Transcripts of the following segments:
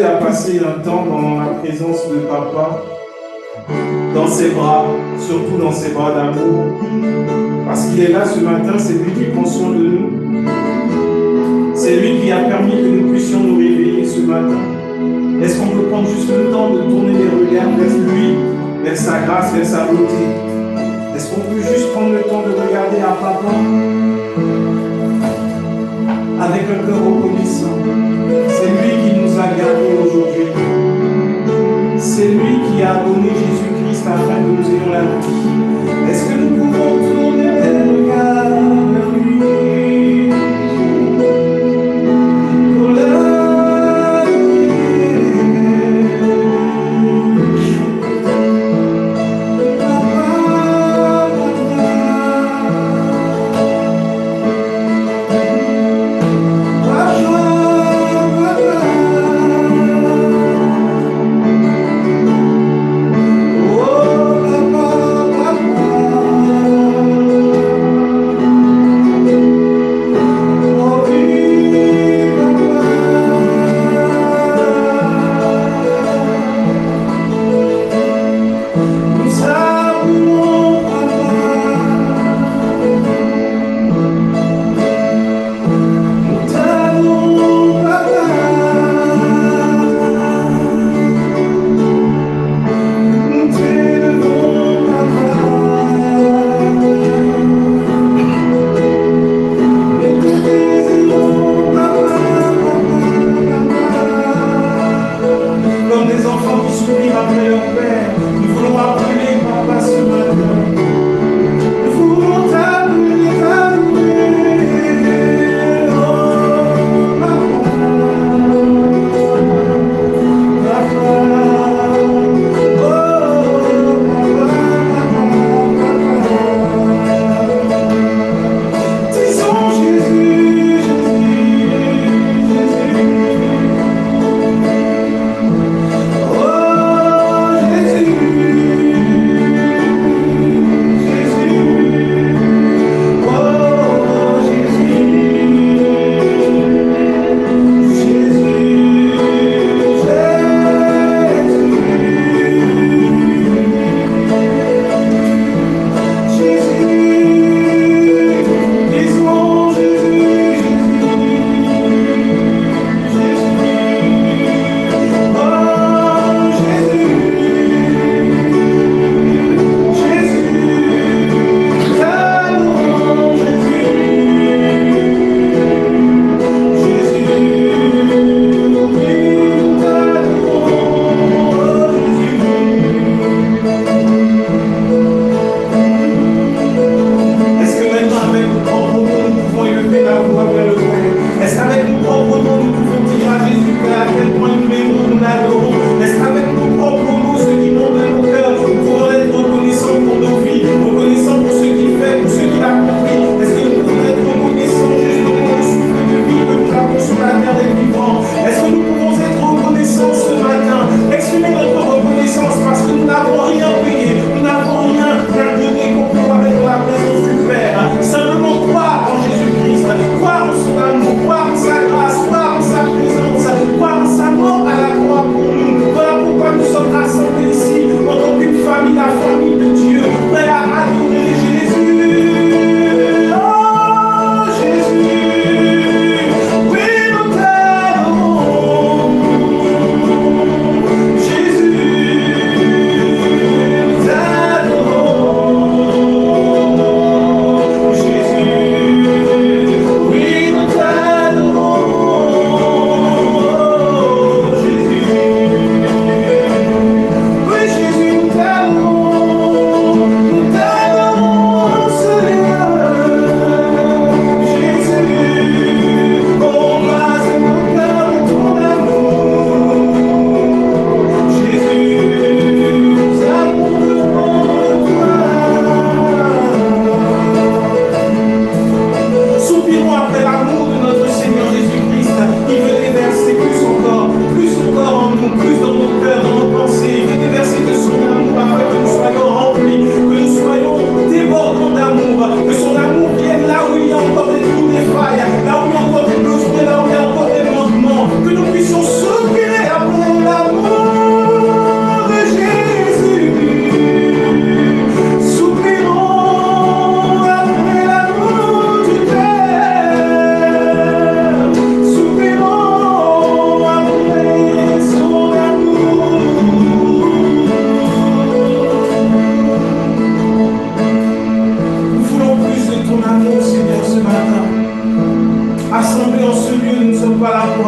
à passer un temps dans la présence de papa, dans ses bras, surtout dans ses bras d'amour. Parce qu'il est là ce matin, c'est lui qui prend soin de nous. C'est lui qui a permis que nous puissions nous réveiller ce matin. Est-ce qu'on peut prendre juste le temps de tourner les regards vers lui, vers sa grâce, vers sa beauté? Est-ce qu'on peut juste prendre le temps de regarder à papa avec un cœur reconnaissant? C'est lui qui nous a gardés aujourd'hui. C'est lui qui a donné Jésus-Christ afin que nous ayons la vie. Est-ce que nous pouvons tourner les regards vers lui pour la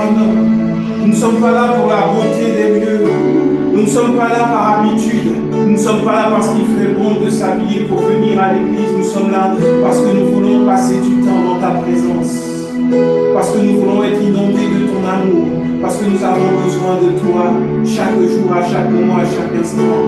homme. Nous ne sommes pas là pour la beauté des lieux. Nous ne sommes pas là par habitude. Nous ne sommes pas là parce qu'il fait bon de s'habiller pour venir à l'église. Nous sommes là parce que nous voulons passer du temps dans ta présence. Parce que nous voulons être inondés de ton amour. Parce que nous avons besoin de toi chaque jour, à chaque moment, à chaque instant.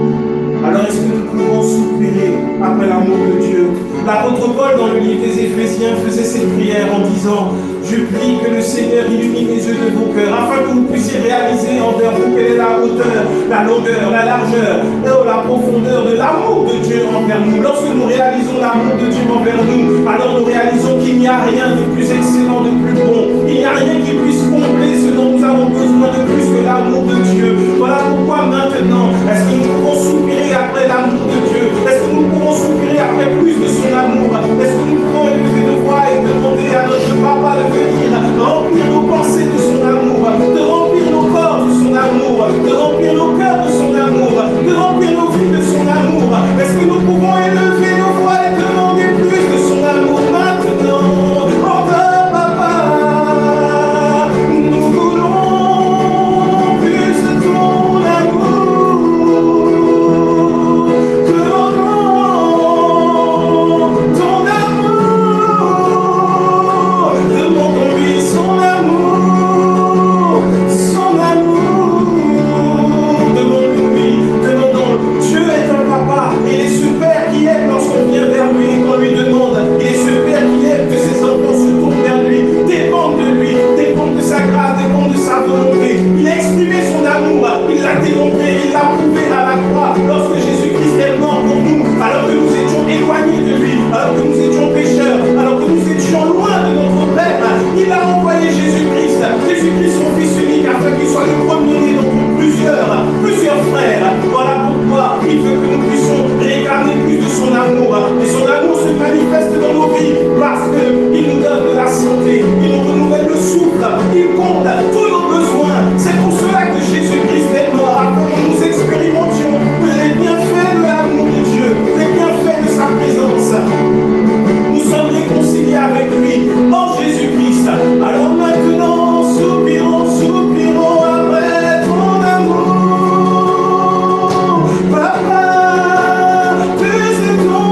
Alors est-ce que nous pouvons soupirer après l'amour de Dieu? L'apôtre Paul dans le livre des Éphésiens faisait cette prière en disant: je prie que le Seigneur illumine les yeux de vos cœurs afin que vous puissiez réaliser envers vous quelle est la hauteur, la longueur, la largeur et la profondeur de l'amour de Dieu envers nous. Lorsque nous réalisons l'amour de Dieu envers nous, alors nous réalisons qu'il n'y a rien de plus excellent, de plus bon. Il n'y a rien qui puisse combler ce dont nous avons besoin de plus que l'amour de Dieu. Voilà pourquoi maintenant, est-ce que nous pouvons soupirer après l'amour de Dieu? Est-ce que nous pouvons soupirer après plus de son amour? Est-ce que nous pouvons élever de voix et demander à notre papa de venir remplir nos pensées de son amour, de remplir nos corps de son amour, de remplir nos cœurs de son amour, de remplir nos vies de son amour? Est-ce que nous pouvons élever nos voix et demander plus de son amour maintenant? Encore papa, nous voulons plus de ton amour. Il l'a démontré, il l'a prouvé à la croix lorsque Jésus-Christ est mort pour nous, alors que nous étions éloignés de lui, alors que nous étions pécheurs, alors que nous étions loin de notre Père. Il a envoyé Jésus-Christ, son Fils unique, afin qu'il soit le premier d'entre plusieurs frères. Voilà pourquoi il veut que nous puissions réclamer plus de son amour. Et son amour se manifeste dans nos vies parce qu'il nous donne de la santé, il nous renouvelle le souffle, il compte tous nos besoins. C'est pour cela que Jésus-Christ est mort, afin que nous expérimentions les bienfaits de l'amour de Dieu, les bienfaits de sa présence. Nous sommes réconciliés avec lui en Jésus-Christ. Alors maintenant, soupirons après ton amour. Papa, plus de ton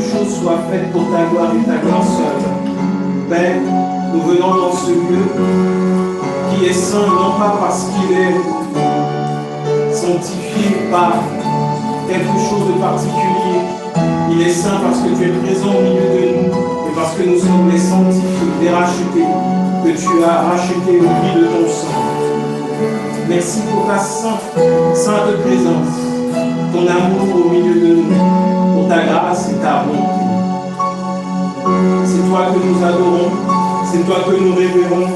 choses soient faites pour ta gloire et ta gloire seule. Père, nous venons dans ce lieu qui est saint, non pas parce qu'il est sanctifié par quelque chose de particulier. Il est saint parce que tu es présent au milieu de nous et parce que nous sommes les sanctifiés, les rachetés, que tu as rachetés au prix de ton sang. Merci pour ta sainte présence, ton amour au milieu de nous, pour ta grâce et ta bonté. C'est toi que nous adorons, c'est toi que nous révérons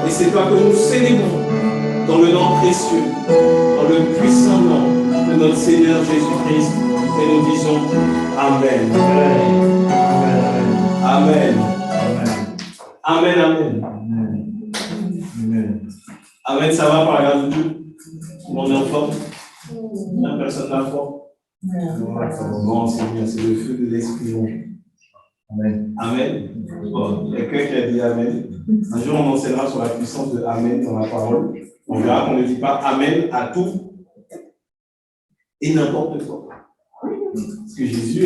et c'est toi que nous célébrons dans le nom précieux, dans le puissant nom de notre Seigneur Jésus-Christ. Et nous disons Amen. Amen. Amen. Amen. Amen. Amen. Ça va par la grâce de Dieu? Tout le monde est en forme? Personne n'a forme? Bon, c'est bien, c'est le feu de l'esprit. Amen. Amen. Bon, il y a quelqu'un qui a dit Amen. Un jour, on enseignera sur la puissance de Amen dans la parole. On verra qu'on ne dit pas Amen à tout et n'importe quoi. Parce que Jésus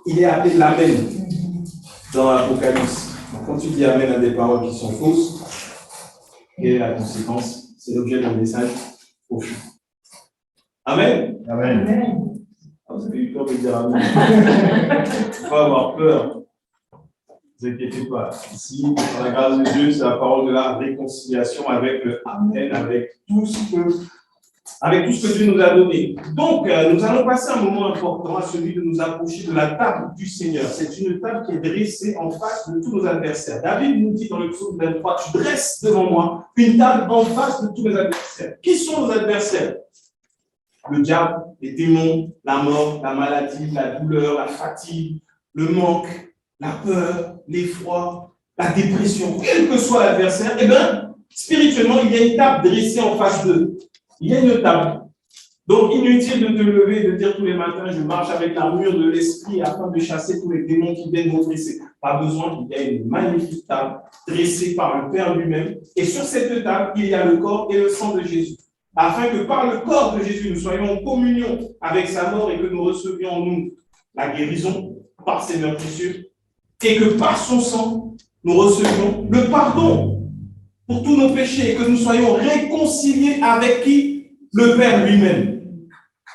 il est appelé l'Amen dans l'Apocalypse. Donc, quand tu dis Amen à des paroles qui sont fausses, quelle est la conséquence? C'est l'objet d'un message faux. Amen. Amen. Vous avez eu peur de dire Amen. Il ne faut pas avoir peur. Ne vous inquiétez pas. Ici, par la grâce de Dieu, c'est la parole de la réconciliation avec le Amen, avec tout ce que Dieu nous a donné. Donc, nous allons passer un moment important à celui de nous approcher de la table du Seigneur. C'est une table qui est dressée en face de tous nos adversaires. David nous dit dans le psaume 23, tu dresses devant moi une table en face de tous mes adversaires. Qui sont nos adversaires? Le diable, les démons, la mort, la maladie, la douleur, la fatigue, le manque, la peur, l'effroi, la dépression. Quel que soit l'adversaire, eh bien, spirituellement, il y a une table dressée en face d'eux. Il y a une table. Donc, inutile de te lever et de dire tous les matins, je marche avec l'armure de l'esprit afin de chasser tous les démons qui viennent m'oppresser. Pas besoin, il y a une magnifique table dressée par le Père lui-même. Et sur cette table, il y a le corps et le sang de Jésus. Afin que par le corps de Jésus, nous soyons en communion avec sa mort et que nous recevions en nous la guérison par ses meurtrissures. Et que par son sang, nous recevions le pardon pour tous nos péchés et que nous soyons réconciliés avec qui? Le Père lui-même,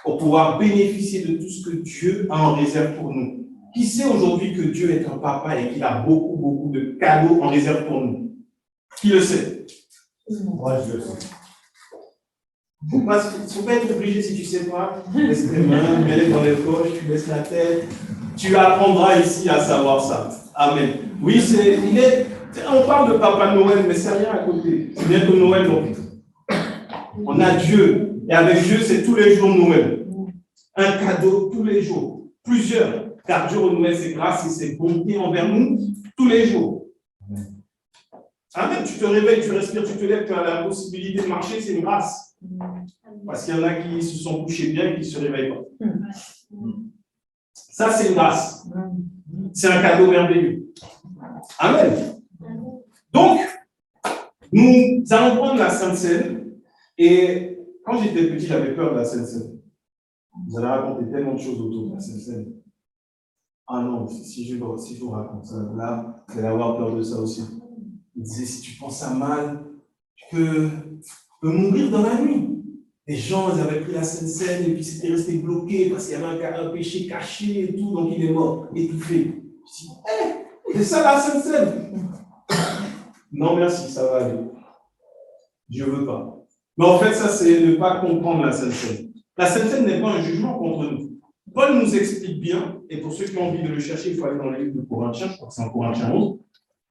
pour pouvoir bénéficier de tout ce que Dieu a en réserve pour nous. Qui sait aujourd'hui que Dieu est un papa et qu'il a beaucoup, beaucoup de cadeaux en réserve pour nous? Qui le sait? Moi, je le sais. Il ne faut pas être obligé si tu ne sais pas. Laisse tes mains, mets-les dans les poches, tu laisses la tête. Tu apprendras ici à savoir ça. Amen. Oui, on parle de Papa Noël, mais c'est rien à côté. C'est bientôt Noël, donc. On a Dieu. Et avec Dieu, c'est tous les jours Noël. Un cadeau tous les jours. Plusieurs. Car Dieu renouvelle ses grâces et ses bontés envers nous tous les jours. Amen. Tu te réveilles, tu respires, tu te lèves, tu as la possibilité de marcher, c'est une grâce. Parce qu'il y en a qui se sont couchés bien et qui ne se réveillent pas. Ça, c'est une grâce. C'est un cadeau merveilleux. Amen. Donc, nous allons prendre la Sainte Seine. Et quand j'étais petit, j'avais peur de la Sainte Seine. Vous allez raconter tellement de choses autour de la Sainte Seine. Ah non, si je vous raconte ça, là, vous allez avoir peur de ça aussi. Il disait, si tu penses à mal, tu peux mourir dans la nuit. Les gens, ils avaient pris la Sainte Seine et puis c'était resté bloqué parce qu'il y avait un péché caché et tout, donc il est mort, étouffé. Je dis, c'est ça la Sainte Seine? Non, merci, ça va aller. Je ne veux pas. Mais en fait, ça, c'est ne pas comprendre la Sainte Seine. La Sainte Seine n'est pas un jugement contre nous. Paul nous explique bien, et pour ceux qui ont envie de le chercher, il faut aller dans le livre de Corinthiens, je crois que c'est en Corinthiens 11,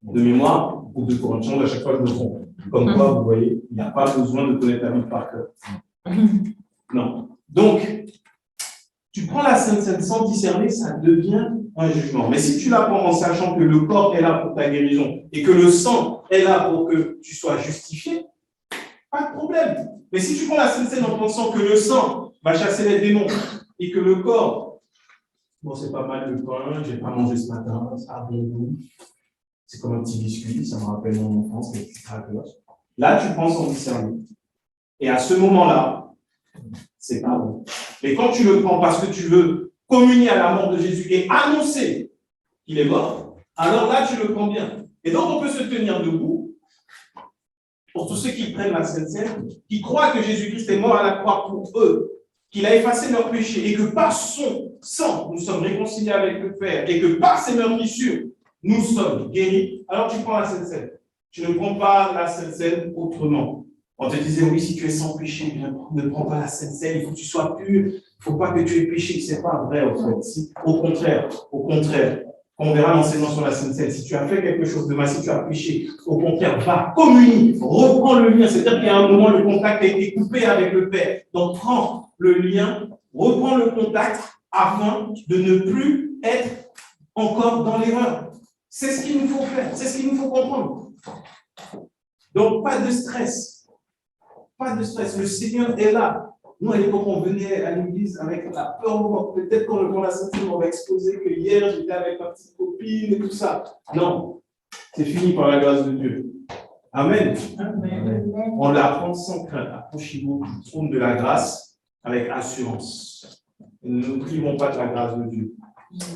de mémoire, ou de Corinthiens 11, à chaque fois je me trompe. Comme quoi, vous voyez, il n'y a pas besoin de connaître la Bible par cœur. Non. Donc, tu prends la Sainte Seine sans discerner, ça devient un jugement. Mais si tu la prends en sachant que le corps est là pour ta guérison et que le sang est là pour que tu sois justifié, pas de problème. Mais si tu prends la Sainte Seine en pensant que le sang va chasser les démons et que le corps, bon, c'est pas mal le pain, je n'ai pas mangé ce matin, ça a bon goût, c'est comme un petit biscuit, ça me rappelle mon enfance, mais c'est pas grave. Là, tu prends sans discerner. Et à ce moment-là, c'est pas bon. Mais quand tu le prends parce que tu veux communier à la mort de Jésus et annoncer qu'il est mort, alors là, tu le prends bien. Et donc, on peut se tenir debout, pour tous ceux qui prennent la Sainte Seine, qui croient que Jésus-Christ est mort à la croix pour eux, qu'il a effacé leurs péchés, et que par son sang, nous sommes réconciliés avec le Père, et que par ses meurtrissures, nous sommes guéris, alors tu prends la Sainte Seine. Tu ne prends pas la Sainte Seine autrement. On te disait, oui, si tu es sans péché, bien, ne prends pas la Sainte Seine, il faut que tu sois pur, il ne faut pas que tu aies péché. Ce n'est pas vrai, en fait. Au contraire, on verra l'enseignement sur la Sainte Seine. Si tu as fait quelque chose de mal, si tu as péché, au contraire, va, communie, reprends le lien. C'est-à-dire qu'il y a un moment, le contact a été coupé avec le Père. Donc, prends le lien, reprends le contact afin de ne plus être encore dans l'erreur. C'est ce qu'il nous faut faire, c'est ce qu'il nous faut comprendre. Donc, pas de stress. Pas de stress. Le Seigneur est là. Nous, à l'époque, on venait à l'église avec la peur. Peut-être qu'on le la santé, on va exposer que hier, j'étais avec ma petite copine et tout ça. Non. C'est fini par la grâce de Dieu. Amen. Amen. On l'apprend sans crainte. Approchez-vous du trône de la grâce avec assurance. Nous ne privons pas de la grâce de Dieu.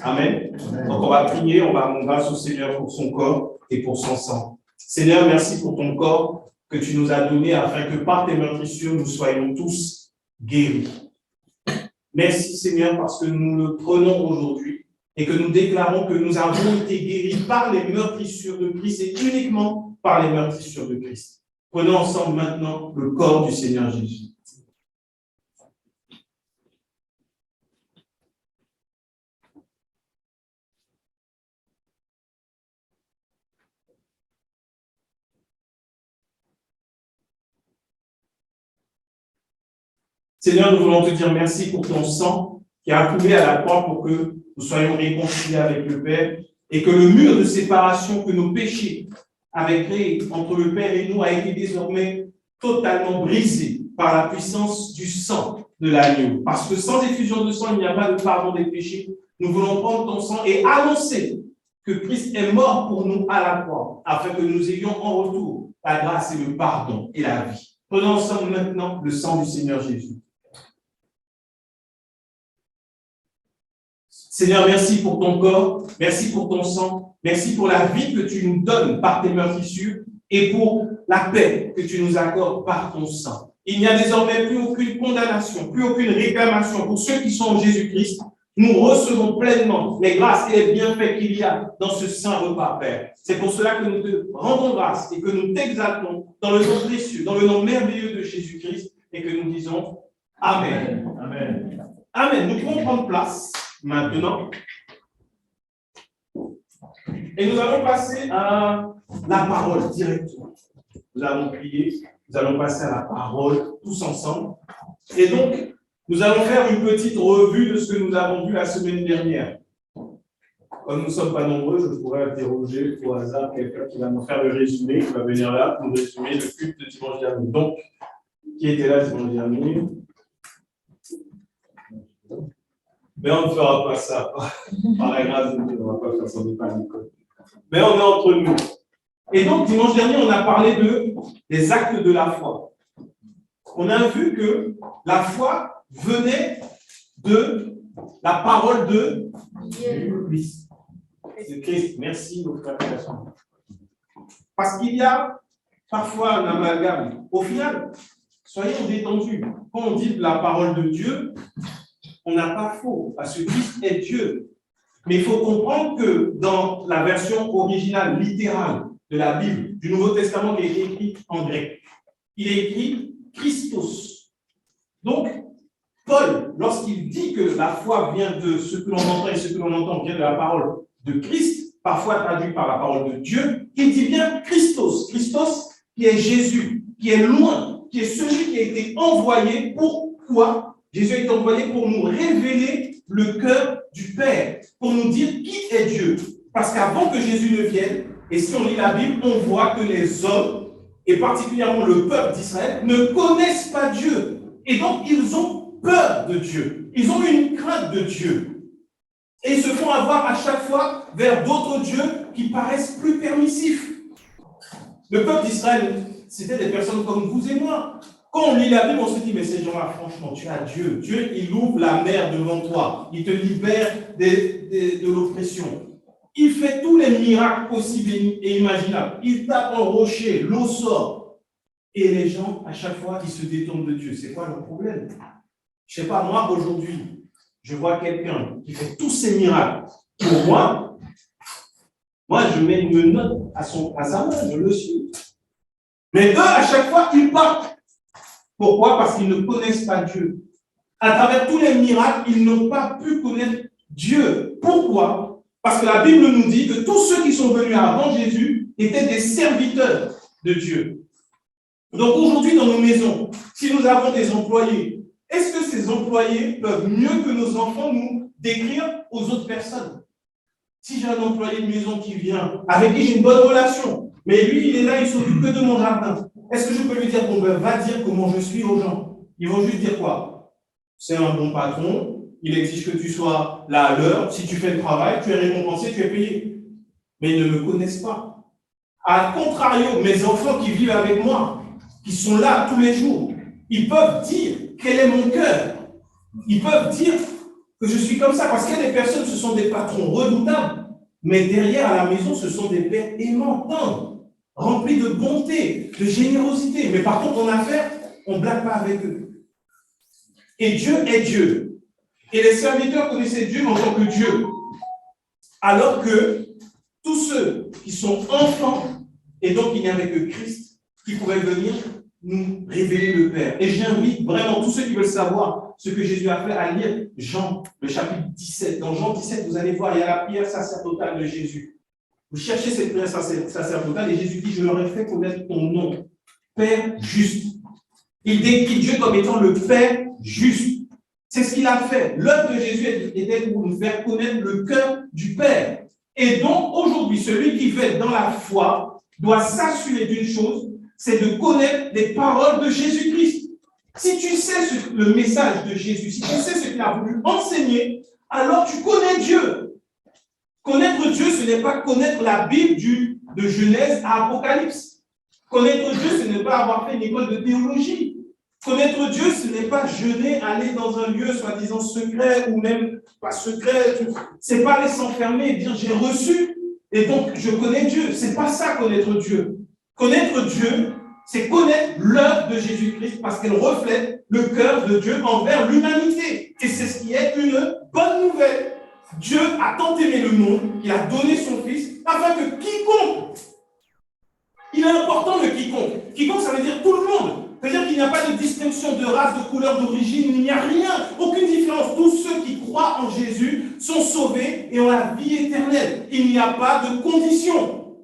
Amen. Donc, on va prier, on va rendre grâce au Seigneur pour son corps et pour son sang. Seigneur, merci pour ton corps que tu nous as donné afin que par tes meurtrissures, nous soyons tous guéris. Merci, Seigneur, parce que nous le prenons aujourd'hui et que nous déclarons que nous avons été guéris par les meurtrissures de Christ et uniquement par les meurtrissures de Christ. Prenons ensemble maintenant le corps du Seigneur Jésus. Seigneur, nous voulons te dire merci pour ton sang qui a coulé à la croix pour que nous soyons réconciliés avec le Père et que le mur de séparation que nos péchés avaient créé entre le Père et nous a été désormais totalement brisé par la puissance du sang de l'agneau. Parce que sans effusion de sang, il n'y a pas de pardon des péchés. Nous voulons prendre ton sang et annoncer que Christ est mort pour nous à la croix afin que nous ayons en retour la grâce et le pardon et la vie. Prenons ensemble maintenant le sang du Seigneur Jésus. Seigneur, merci pour ton corps, merci pour ton sang, merci pour la vie que tu nous donnes par tes meurtrissures et pour la paix que tu nous accordes par ton sang. Il n'y a désormais plus aucune condamnation, plus aucune réclamation pour ceux qui sont en Jésus-Christ. Nous recevons pleinement les grâces et les bienfaits qu'il y a dans ce saint repas, Père. C'est pour cela que nous te rendons grâce et que nous t'exaltons dans le nom précieux, dans le nom merveilleux de Jésus-Christ et que nous disons Amen. Amen. Amen. Nous pouvons prendre place maintenant. Et nous allons passer à la parole directement. Nous allons prier, nous allons passer à la parole tous ensemble. Et donc, nous allons faire une petite revue de ce que nous avons vu la semaine dernière. Comme nous ne sommes pas nombreux, je pourrais interroger au hasard quelqu'un qui va nous faire le résumé, qui va venir là pour nous résumer le culte de dimanche dernier. Donc, qui était là dimanche dernier? Mais on ne fera pas ça. Par la grâce de Dieu, on ne va pas faire ça, on n'est pas à l'école. Mais on est entre nous. Et donc, dimanche dernier, on a parlé des actes de la foi. On a vu que la foi venait de la parole de Christ. De Christ. Merci, nos frères et sœurs. Parce qu'il y a parfois un amalgame. Au final, soyons détendus. Quand on dit la parole de Dieu, on n'a pas faux, parce que Christ est Dieu. Mais il faut comprendre que dans la version originale, littérale de la Bible, du Nouveau Testament qui est écrit en grec, il est écrit Christos. Donc, Paul, lorsqu'il dit que la foi vient de ce que l'on entend et ce que l'on entend vient de la parole de Christ, parfois traduit par la parole de Dieu, il dit bien Christos. Christos qui est Jésus, qui est loin, qui est celui qui a été envoyé. Pourquoi? Jésus a été envoyé pour nous révéler le cœur du Père, pour nous dire qui est Dieu. Parce qu'avant que Jésus ne vienne, et si on lit la Bible, on voit que les hommes, et particulièrement le peuple d'Israël, ne connaissent pas Dieu. Et donc, ils ont peur de Dieu. Ils ont une crainte de Dieu. Et ils se font avoir à chaque fois vers d'autres dieux qui paraissent plus permissifs. Le peuple d'Israël, c'était des personnes comme vous et moi. Quand on lit la Bible, on se dit, mais ces gens-là, franchement, tu as Dieu. Dieu, il ouvre la mer devant toi. Il te libère de l'oppression. Il fait tous les miracles possibles et imaginables. Il tape un rocher, l'eau sort. Et les gens, à chaque fois, ils se détournent de Dieu. C'est quoi le problème? Je ne sais pas, moi, aujourd'hui, je vois quelqu'un qui fait tous ces miracles pour moi. Moi, je mets une note à sa main, je le suis. Mais eux, à chaque fois, ils partent. Pourquoi? Parce qu'ils ne connaissent pas Dieu. À travers tous les miracles, ils n'ont pas pu connaître Dieu. Pourquoi? Parce que la Bible nous dit que tous ceux qui sont venus avant Jésus étaient des serviteurs de Dieu. Donc aujourd'hui, dans nos maisons, si nous avons des employés, est-ce que ces employés peuvent mieux que nos enfants nous décrire aux autres personnes? Si j'ai un employé de maison qui vient, avec qui j'ai une bonne relation, mais lui, il est là, il s'occupe que de mon jardin, est-ce que je peux lui dire, bon, ben, va dire comment je suis aux gens? Ils vont juste dire quoi? C'est un bon patron, il exige que tu sois là à l'heure, si tu fais le travail, tu es récompensé, tu es payé. Mais ils ne me connaissent pas. À contrario, mes enfants qui vivent avec moi, qui sont là tous les jours, ils peuvent dire quel est mon cœur. Ils peuvent dire que je suis comme ça, parce qu'il y a des personnes, ce sont des patrons redoutables, mais derrière à la maison, ce sont des pères aimants, tendres, remplis de bonté, de générosité. Mais par contre, en affaires, on ne blague pas avec eux. Et Dieu est Dieu. Et les serviteurs connaissaient Dieu en tant que Dieu. Alors que tous ceux qui sont enfants, et donc il n'y avait que Christ, qui pouvaient venir nous révéler le Père. Et j'invite vraiment tous ceux qui veulent savoir ce que Jésus a fait à lire Jean, le chapitre 17. Dans Jean 17, vous allez voir, il y a la prière sacerdotale de Jésus. Vous cherchez cette prière sacerdotale et Jésus dit, je leur ai fait connaître ton nom, Père juste. Il décrit Dieu comme étant le Père juste. C'est ce qu'il a fait. L'œuvre de Jésus était pour nous faire connaître le cœur du Père. Et donc, aujourd'hui, celui qui fait dans la foi doit s'assurer d'une chose, c'est de connaître les paroles de Jésus-Christ. Si tu sais le message de Jésus, si tu sais ce qu'il a voulu enseigner, alors tu connais Dieu. Connaître Dieu, ce n'est pas connaître la Bible de Genèse à Apocalypse. Connaître Dieu, ce n'est pas avoir fait une école de théologie. Connaître Dieu, ce n'est pas jeûner, aller dans un lieu soi-disant secret ou même pas secret. C'est pas aller s'enfermer et dire j'ai reçu et donc je connais Dieu. C'est pas ça connaître Dieu. Connaître Dieu, c'est connaître l'œuvre de Jésus-Christ parce qu'elle reflète le cœur de Dieu envers l'humanité. Et c'est ce qui est une bonne nouvelle. Dieu a tant aimé le monde qu'il a donné son Fils afin que quiconque, il est important le quiconque. Quiconque, ça veut dire tout le monde. C'est-à-dire qu'il n'y a pas de distinction de race, de couleur, d'origine, il n'y a rien, aucune différence. Tous ceux qui croient en Jésus sont sauvés et ont la vie éternelle. Il n'y a pas de condition.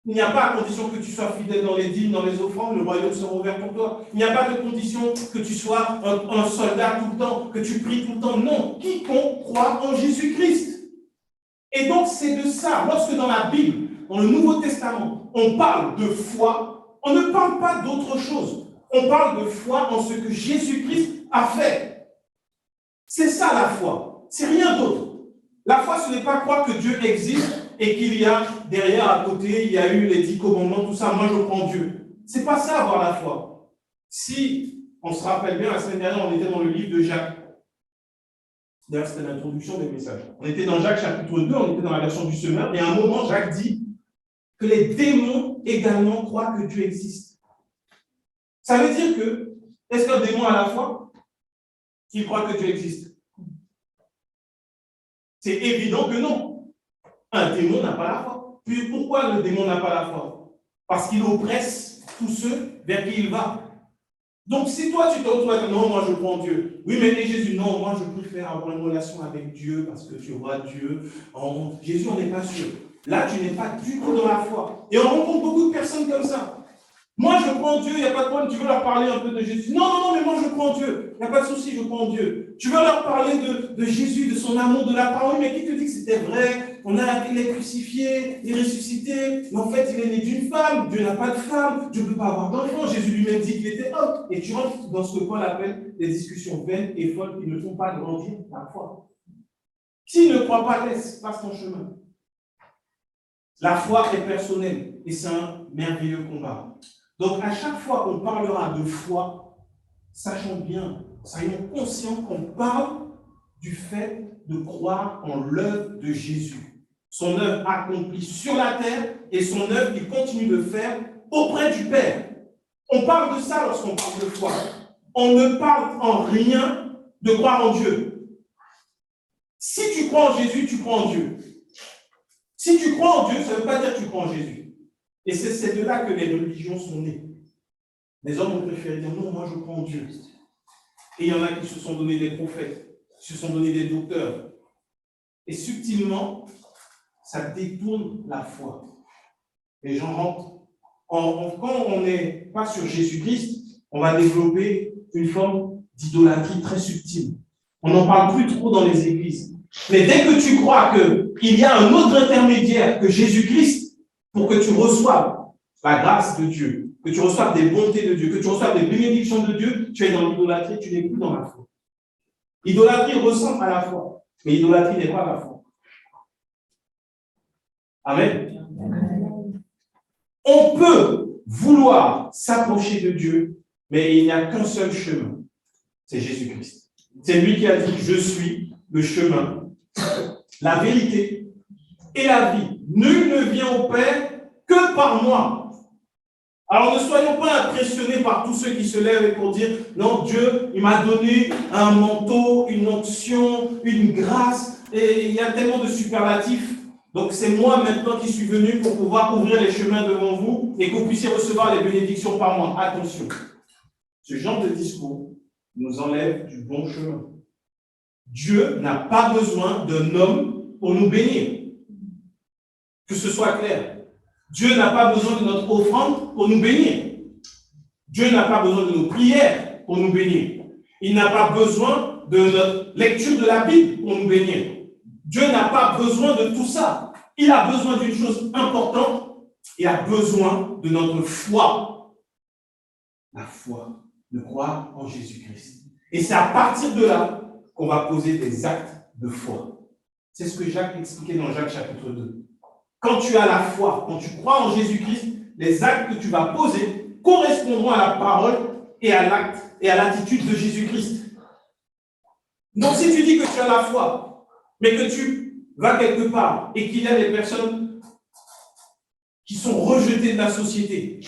Il n'y a pas de condition que tu sois fidèle dans les dîmes, dans les offrandes, le royaume sera ouvert pour toi. Il n'y a pas de condition que tu sois un soldat tout le temps, que tu pries tout le temps. Non, quiconque croit en Jésus-Christ. Et donc c'est de ça, lorsque dans la Bible, dans le Nouveau Testament, on parle de foi, on ne parle pas d'autre chose. On parle de foi en ce que Jésus-Christ a fait. C'est ça la foi. C'est rien d'autre. La foi, ce n'est pas croire que Dieu existe et qu'il y a derrière, à côté, il y a eu les 10 commandements, tout ça. Moi, je prends Dieu. C'est pas ça, avoir la foi. Si on se rappelle bien, la semaine dernière, on était dans le livre de Jacques. D'ailleurs, c'était l'introduction des messages. On était dans Jacques chapitre 2, on était dans la version du semeur, et à un moment, Jacques dit que les démons également croient que Dieu existe. Ça veut dire que, est-ce qu'un démon a la foi qu'il croit que Dieu existe? C'est évident que non. Un démon n'a pas la foi. Puis pourquoi le démon n'a pas la foi? Parce qu'il oppresse tous ceux vers qui il va. Donc si toi tu te retrouves à dire non, moi je prends Dieu. Oui, mais Jésus, non, moi je préfère avoir une relation avec Dieu parce que tu vois Dieu. Jésus, on n'est pas sûr. Là, tu n'es pas du tout dans la foi. Et on rencontre beaucoup de personnes comme ça. Moi, je crois en Dieu, il n'y a pas de problème. Tu veux leur parler un peu de Jésus? Non, non, non, mais moi, je crois en Dieu. Il n'y a pas de souci, je crois en Dieu. Tu veux leur parler de Jésus, de son amour, de la parole? Mais qui te dit que c'était vrai? On a il est crucifié, il est ressuscité. Mais en fait, il est né d'une femme. Dieu n'a pas de femme. Dieu ne peut pas avoir d'enfant. Jésus lui-même dit qu'il était homme. Et tu rentres dans ce que Paul appelle des discussions vaines et folles qui ne font pas grandir la foi. S'il ne croit pas, passe ton chemin. La foi est personnelle et c'est un merveilleux combat. Donc, à chaque fois qu'on parlera de foi, sachons bien, soyons conscients qu'on parle du fait de croire en l'œuvre de Jésus. son œuvre accomplie sur la terre et son œuvre qu'il continue de faire auprès du Père. On parle de ça lorsqu'on parle de foi. On ne parle en rien de croire en Dieu. Si tu crois en Jésus, tu crois en Dieu. Si tu crois en Dieu, ça ne veut pas dire que tu crois en Jésus. Et c'est de là que les religions sont nées. Les hommes ont préféré dire non, moi je crois en Dieu. Et il y en a qui se sont donné des prophètes, qui se sont donné des docteurs. Et subtilement, ça détourne la foi. Les gens rentrent. Quand on n'est pas sur Jésus-Christ, on va développer une forme d'idolâtrie très subtile. On n'en parle plus trop dans les églises. Mais dès que tu crois qu'il y a un autre intermédiaire que Jésus-Christ pour que tu reçoives la grâce de Dieu, que tu reçoives des bontés de Dieu, que tu reçoives des bénédictions de Dieu, tu es dans l'idolâtrie, tu n'es plus dans la foi. L'idolâtrie ressemble à la foi, mais l'idolâtrie n'est pas la foi. Amen. On peut vouloir s'approcher de Dieu, mais il n'y a qu'un seul chemin, c'est Jésus-Christ. C'est lui qui a dit « Je suis le chemin, la vérité et la vie. Nul ne vient au Père que par moi. » Alors ne soyons pas impressionnés par tous ceux qui se lèvent pour dire « Non, Dieu, il m'a donné un manteau, une onction, une grâce, et il y a tellement de superlatifs. Donc c'est moi maintenant qui suis venu pour pouvoir ouvrir les chemins devant vous et que vous puissiez recevoir les bénédictions par moi. » Attention, ce genre de discours nous enlève du bon chemin. Dieu n'a pas besoin d'un homme pour nous bénir. Que ce soit clair. Dieu n'a pas besoin de notre offrande pour nous bénir. Dieu n'a pas besoin de nos prières pour nous bénir. Il n'a pas besoin de notre lecture de la Bible pour nous bénir. Dieu n'a pas besoin de tout ça. Il a besoin d'une chose importante. Il a besoin de notre foi. La foi. De croire en Jésus-Christ. Et c'est à partir de là qu'on va poser des actes de foi. C'est ce que Jacques expliquait dans Jacques chapitre 2. Quand tu as la foi, quand tu crois en Jésus-Christ, les actes que tu vas poser correspondront à la parole et à l'acte et à l'attitude de Jésus-Christ. Donc si tu dis que tu as la foi, mais que tu vas quelque part et qu'il y a des personnes qui sont rejetées de la société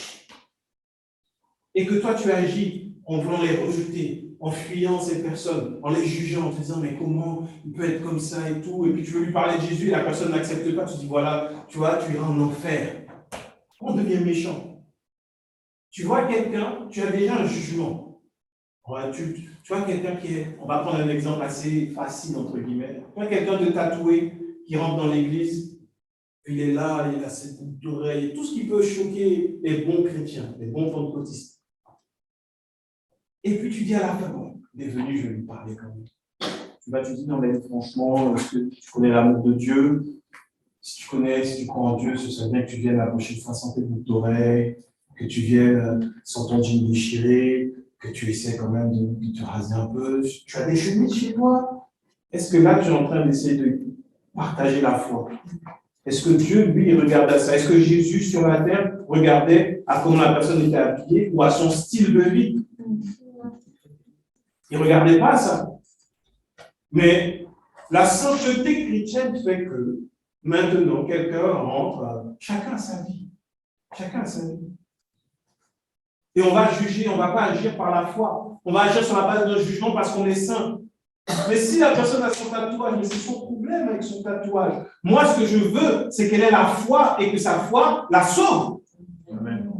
et que toi tu agis en voulant les rejeter, en fuyant ces personnes, en les jugeant, en te disant mais comment il peut être comme ça et tout, et puis tu veux lui parler de Jésus et la personne n'accepte pas, tu dis voilà, tu vois, tu iras en enfer. On devient méchant. Tu vois quelqu'un, tu as déjà un jugement. Ouais, tu vois quelqu'un qui est, on va prendre un exemple assez facile entre guillemets, tu vois quelqu'un de tatoué qui rentre dans l'église, puis il est là, il a ses boucles d'oreilles, tout ce qui peut choquer les bons chrétiens, les bons pentecôtistes. Et puis tu dis à la fin, bon, il est venu, je vais lui parler quand même. Tu dis, non mais franchement, est-ce que tu connais l'amour de Dieu? Si tu crois en Dieu, ce serait bien que tu viennes la prochaine fois sans tes boucles d'oreilles, que tu viennes sans ton jean déchiré, que tu essaies quand même de te raser un peu. Tu as des chemises chez toi? Est-ce que là, tu es en train d'essayer de partager la foi? Est-ce que Dieu, lui, il regardait à ça? Est-ce que Jésus, sur la terre, regardait à comment la personne était habillée ou à son style de vie? Il ne regardait pas ça. Mais la sainteté chrétienne fait que maintenant, quelqu'un rentre, chacun a sa vie. Chacun a sa vie. Et on va juger, on ne va pas agir par la foi. On va agir sur la base d'un jugement parce qu'on est saint. Mais si la personne a son tatouage, mais c'est son problème avec son tatouage. Moi, ce que je veux, c'est qu'elle ait la foi et que sa foi la sauve. Amen.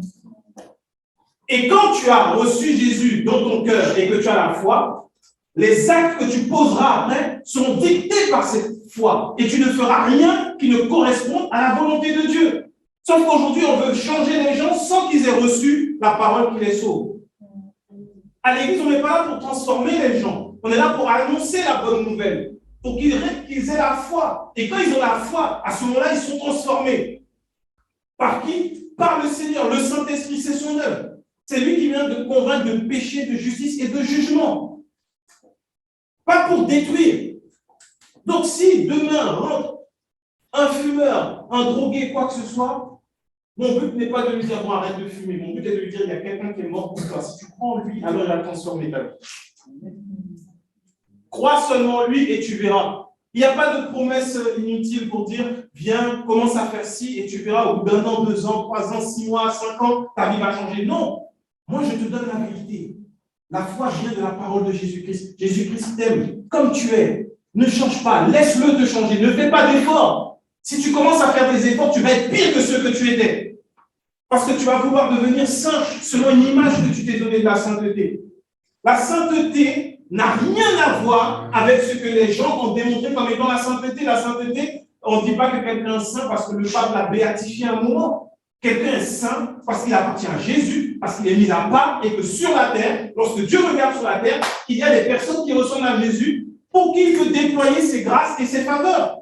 Et quand tu as reçu Jésus dans ton cœur et que tu as la foi, les actes que tu poseras après seront dictés par cette foi. Et tu ne feras rien qui ne corresponde à la volonté de Dieu. Sauf qu'aujourd'hui, on veut changer les gens sans qu'ils aient reçu la parole qui les sauve. À l'église, on n'est pas là pour transformer les gens. On est là pour annoncer la bonne nouvelle, pour qu'ils aient la foi. Et quand ils ont la foi, à ce moment-là, ils sont transformés. Par qui? Par le Seigneur. Le Saint-Esprit, c'est son œuvre. C'est lui qui vient de convaincre de péché, de justice et de jugement. Pas pour détruire. Donc si demain rentre un fumeur, un drogué, quoi que ce soit, mon but n'est pas de lui dire bon, arrête de fumer. Mon but est de lui dire il y a quelqu'un qui est mort pour toi. Si tu crois en lui, alors il va transformer ta vie. Crois seulement en lui et tu verras. Il n'y a pas de promesse inutile pour dire, viens, commence à faire ci et tu verras au bout d'un an, 2 ans, 3 ans, 6 mois, 5 ans, ta vie va changer. Non, moi je te donne la vérité. La foi vient de la parole de Jésus-Christ. Jésus-Christ t'aime comme tu es. Ne change pas, laisse-le te changer, ne fais pas d'efforts. Si tu commences à faire des efforts, tu vas être pire que ceux que tu étais. Parce que tu vas vouloir devenir saint selon une image que tu t'es donnée de la sainteté. La sainteté n'a rien à voir avec ce que les gens ont démontré comme étant la sainteté. La sainteté, on ne dit pas que quelqu'un est saint parce que le pape l'a béatifié un moment. Quelqu'un est saint parce qu'il appartient à Jésus, parce qu'il est mis à part et que sur la terre, lorsque Dieu regarde sur la terre, il y a des personnes qui ressemblent à Jésus pour qu'il puisse déployer ses grâces et ses faveurs.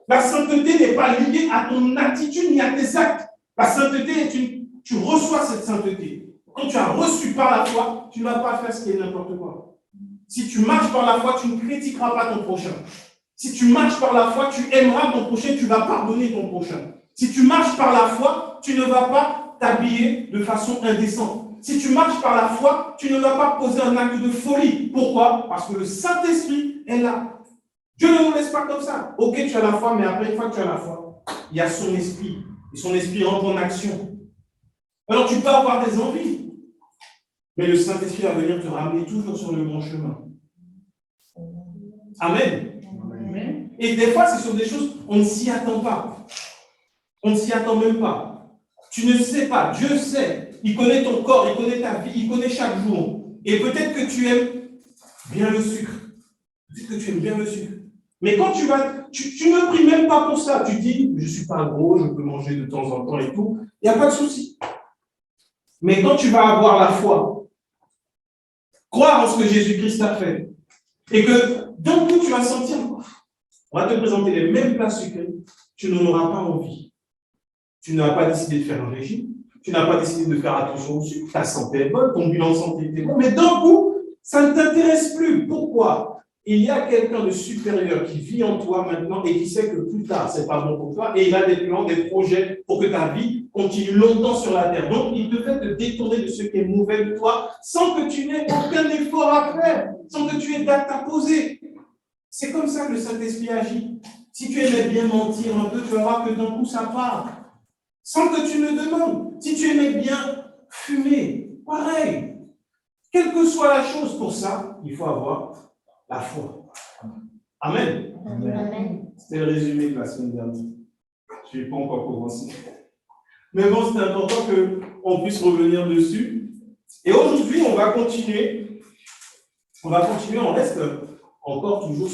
La sainteté n'est pas liée à ton attitude ni à tes actes. La sainteté est tu reçois cette sainteté. Quand tu as reçu par la foi, tu ne vas pas faire ce qui est n'importe quoi. Si tu marches par la foi, tu ne critiqueras pas ton prochain. Si tu marches par la foi, tu aimeras ton prochain, tu vas pardonner ton prochain. Si tu marches par la foi, tu ne vas pas t'habiller de façon indécente. Si tu marches par la foi, tu ne vas pas poser un acte de folie. Pourquoi? Parce que le Saint-Esprit est là. Dieu ne nous laisse pas comme ça. Ok, tu as la foi, mais après, une fois que tu as la foi, il y a son esprit. Et son esprit rentre en action. Alors, tu peux avoir des envies. Mais le Saint-Esprit va venir te ramener toujours sur le bon chemin. Amen. Amen. Et des fois, c'est sur des choses, on ne s'y attend pas. On ne s'y attend même pas. Tu ne sais pas. Dieu sait. Il connaît ton corps, il connaît ta vie, il connaît chaque jour. Et peut-être que tu aimes bien le sucre. Peut-être que tu aimes bien le sucre. Mais quand tu ne pries même pas pour ça. Tu dis, je ne suis pas gros, je peux manger de temps en temps et tout. Il n'y a pas de souci. Mais quand tu vas avoir la foi, croire en ce que Jésus-Christ a fait, et que d'un coup tu vas sentir, on va te présenter les mêmes plats sucrés, tu n'en auras pas envie. Tu n'as pas décidé de faire un régime, tu n'as pas décidé de faire attention au sucre, ta santé est bonne, ton bilan de santé est bon, mais d'un coup, ça ne t'intéresse plus. Pourquoi? Il y a quelqu'un de supérieur qui vit en toi maintenant et qui sait que plus tard, ce n'est pas bon pour toi, et il a des plans, des projets pour que ta vie continue longtemps sur la terre. Donc, il te fait te détourner de ce qui est mauvais de toi sans que tu n'aies aucun effort à faire, sans que tu aies d'acte à poser. C'est comme ça que le Saint-Esprit agit. Si tu aimais bien mentir un peu, tu vas voir que d'un coup, ça part. Sans que tu ne demandes. Si tu aimais bien fumer, pareil. Quelle que soit la chose pour ça, il faut avoir la foi. Amen. Amen. C'était le résumé de la semaine dernière. Je n'ai pas encore commencé. Mais bon, c'est important qu'on puisse revenir dessus. Et aujourd'hui, on va continuer. On reste encore toujours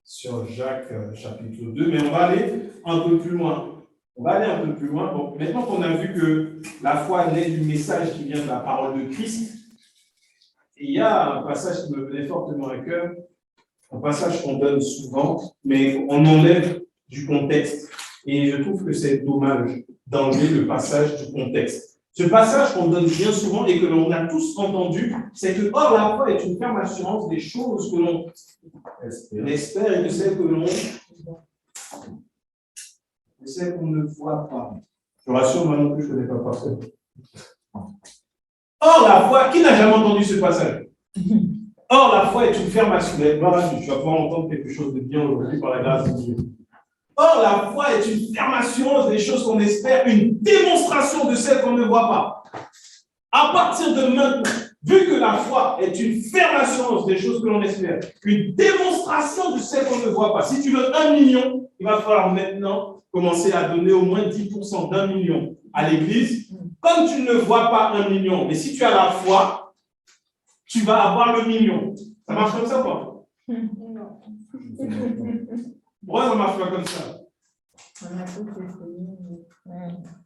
sur Jacques chapitre 2, mais on va aller un peu plus loin. Bon, maintenant qu'on a vu que la foi naît du message qui vient de la parole de Christ, il y a un passage qui me venait fortement à cœur, un passage qu'on donne souvent, mais on enlève du contexte. Et je trouve que c'est dommage d'enlever le passage du contexte. Ce passage qu'on donne bien souvent et que l'on a tous entendu, c'est que or la foi est une ferme assurance des choses que l'on espère et de celles qu'on ne voit pas. Je rassure, moi non plus, je ne connais pas personne. Or la foi, qui n'a jamais entendu ce passage? Or la foi est une ferme assurance. Voilà, tu vas pouvoir entendre quelque chose de bien aujourd'hui par la grâce de Dieu. Or, la foi est une ferme assurance des choses qu'on espère, une démonstration de celles qu'on ne voit pas. À partir de maintenant, vu que la foi est une ferme assurance des choses que l'on espère, une démonstration de celles qu'on ne voit pas. Si tu veux 1 million, il va falloir maintenant commencer à donner au moins 10% d'1 million à l'église. Comme tu ne vois pas 1 million, mais si tu as la foi, tu vas avoir le million. Ça marche comme ça, quoi? Pourquoi ça ne marche pas comme ça?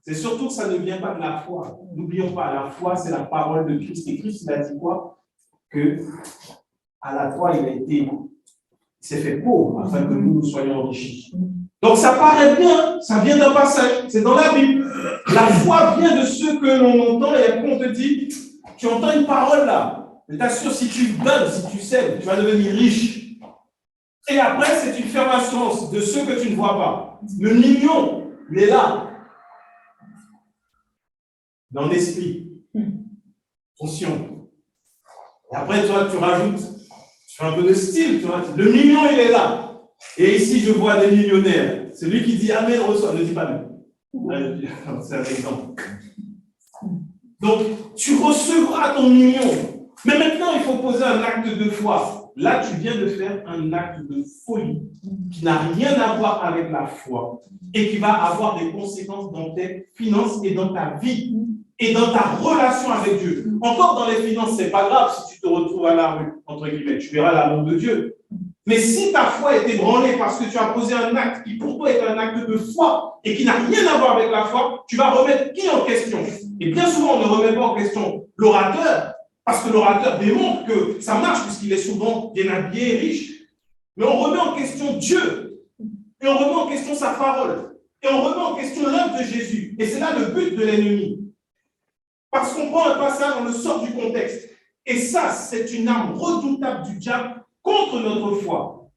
C'est surtout que ça ne vient pas de la foi. N'oublions pas, la foi, c'est la parole de Christ. Et Christ, il a dit quoi? Que à la croix, il s'est fait pauvre afin que nous soyons enrichis. Donc ça paraît bien, ça vient d'un passage, c'est dans la Bible. La foi vient de ce que l'on entend et après on te dit, tu entends une parole là. Je t'assure, si tu donnes, si tu sèmes, tu vas devenir riche. Et après, c'est une ferme assurance de ce que tu ne vois pas. Le million, il est là. Dans l'esprit. Conscient. Et après, toi, tu rajoutes. fais un peu de style, tu vois. Le million, il est là. Et ici, je vois des millionnaires. Celui qui dit Amen reçoit, ne dis pas Amen. C'est un exemple. Donc, tu recevras ton million. Mais maintenant, il faut poser un acte de foi. Là, tu viens de faire un acte de folie qui n'a rien à voir avec la foi et qui va avoir des conséquences dans tes finances et dans ta vie et dans ta relation avec Dieu. Encore dans les finances, ce n'est pas grave si tu te retrouves à la rue, entre guillemets, tu verras l'amour de Dieu. Mais si ta foi est ébranlée parce que tu as posé un acte qui pour toi est un acte de foi et qui n'a rien à voir avec la foi, tu vas remettre qui en question? Et bien souvent, on ne remet pas en question l'orateur, parce que l'orateur démontre que ça marche puisqu'il est souvent bien habillé et riche. Mais on remet en question Dieu, et on remet en question sa parole, et on remet en question l'œuvre de Jésus. Et c'est là le but de l'ennemi. Parce qu'on prend un passage, on le sort du contexte. Et ça, c'est une arme redoutable du diable contre notre foi.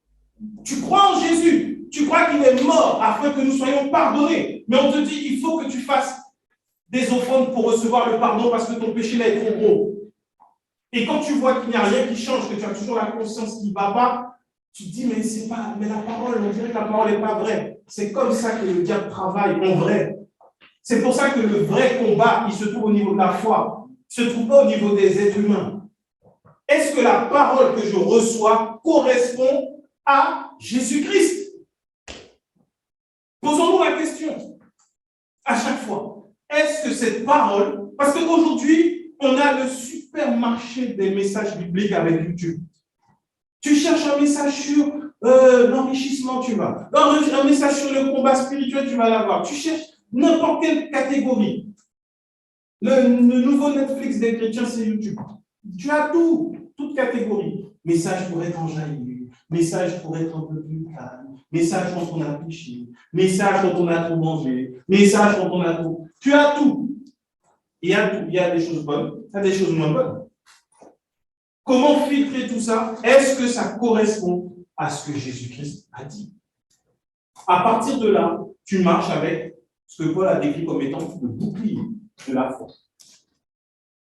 Tu crois en Jésus, tu crois qu'il est mort afin que nous soyons pardonnés. Mais on te dit, il faut que tu fasses des offrandes pour recevoir le pardon parce que ton péché là est trop gros. Et quand tu vois qu'il n'y a rien qui change, que tu as toujours la conscience qui ne va pas, tu te dis, mais c'est pas, mais la parole, on dirait que la parole n'est pas vraie. C'est comme ça que le diable travaille en vrai. C'est pour ça que le vrai combat, il se trouve au niveau de la foi. Il ne se trouve pas au niveau des êtres humains. Est-ce que la parole que je reçois correspond à Jésus-Christ? Posons-nous la question à chaque fois. Est-ce que cette parole, parce qu'aujourd'hui, on a le supermarché des messages bibliques avec YouTube. Tu cherches un message sur l'enrichissement, tu vas. Un message sur le combat spirituel, tu vas l'avoir. Tu cherches n'importe quelle catégorie. Le nouveau Netflix des chrétiens, c'est YouTube. Tu as tout, toute catégorie. Message pour être enjaillé, message pour être un peu plus calme, message quand on a péché, message quand on a trop mangé, message quand on a trop. Tu as tout. Il y a tout. Il y a des choses bonnes, il y a des choses moins bonnes. Comment filtrer tout ça? Est-ce que ça correspond à ce que Jésus-Christ a dit? À partir de là, tu marches avec ce que Paul a décrit comme étant le bouclier de la foi.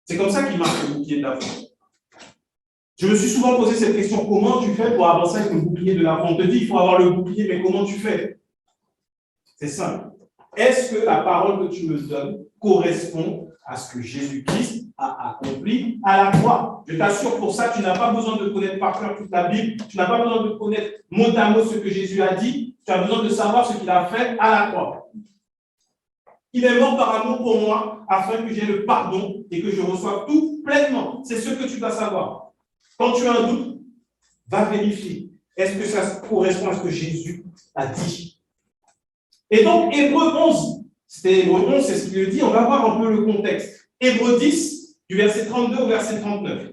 C'est comme ça qu'il marche le bouclier de la foi. Je me suis souvent posé cette question, comment tu fais pour avancer avec le bouclier de la foi? On te dit qu'il faut avoir le bouclier, mais comment tu fais? C'est simple. Est-ce que la parole que tu me donnes correspond à ce que Jésus-Christ a accompli à la croix? Je t'assure, pour ça, tu n'as pas besoin de connaître par cœur toute la Bible, tu n'as pas besoin de connaître mot à mot ce que Jésus a dit, tu as besoin de savoir ce qu'il a fait à la croix. Il est mort par amour pour moi, afin que j'aie le pardon et que je reçoive tout pleinement. C'est ce que tu dois savoir. Quand tu as un doute, va vérifier. Est-ce que ça correspond à ce que Jésus a dit? Et donc, Hébreux 11, c'était Hébreux 11, c'est ce qu'il le dit, on va voir un peu le contexte. Hébreux 10, du verset 32 au verset 39.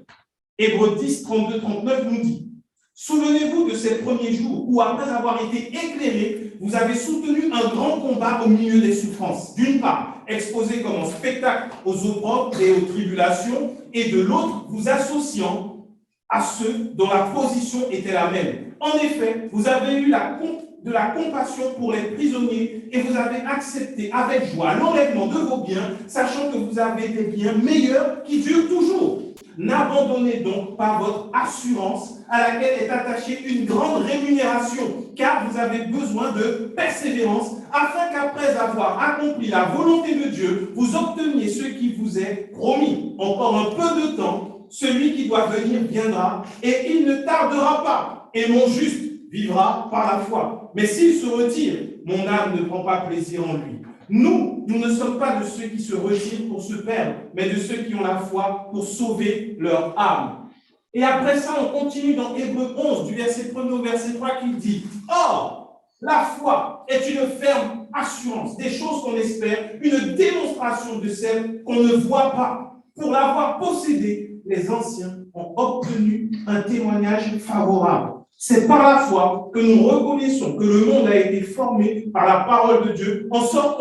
Hébreux 10, 32, 39 nous dit: souvenez-vous de ces premiers jours où, après avoir été éclairés, vous avez soutenu un grand combat au milieu des souffrances. D'une part, exposé comme un spectacle aux opprobres et aux tribulations, et de l'autre, vous associant à ceux dont la position était la même. En effet, vous avez eu de la compassion pour les prisonniers et vous avez accepté avec joie l'enlèvement de vos biens, sachant que vous avez des biens meilleurs qui durent toujours. N'abandonnez donc pas votre assurance à laquelle est attachée une grande rémunération, car vous avez besoin de persévérance, afin qu'après avoir accompli la volonté de Dieu, vous obteniez ce qui vous est promis. Encore un peu de temps, celui qui doit venir viendra, et il ne tardera pas, et mon juste vivra par la foi. Mais s'il se retire, mon âme ne prend pas plaisir en lui. Nous ne sommes pas de ceux qui se retirent pour se perdre, mais de ceux qui ont la foi pour sauver leur âme. Et après ça, on continue dans Hébreux 11, du verset 1 au verset 3, qui dit: or, la foi est une ferme assurance des choses qu'on espère, une démonstration de celles qu'on ne voit pas. Pour l'avoir possédée, les anciens ont obtenu un témoignage favorable. C'est par la foi que nous reconnaissons que le monde a été formé par la parole de Dieu, en sorte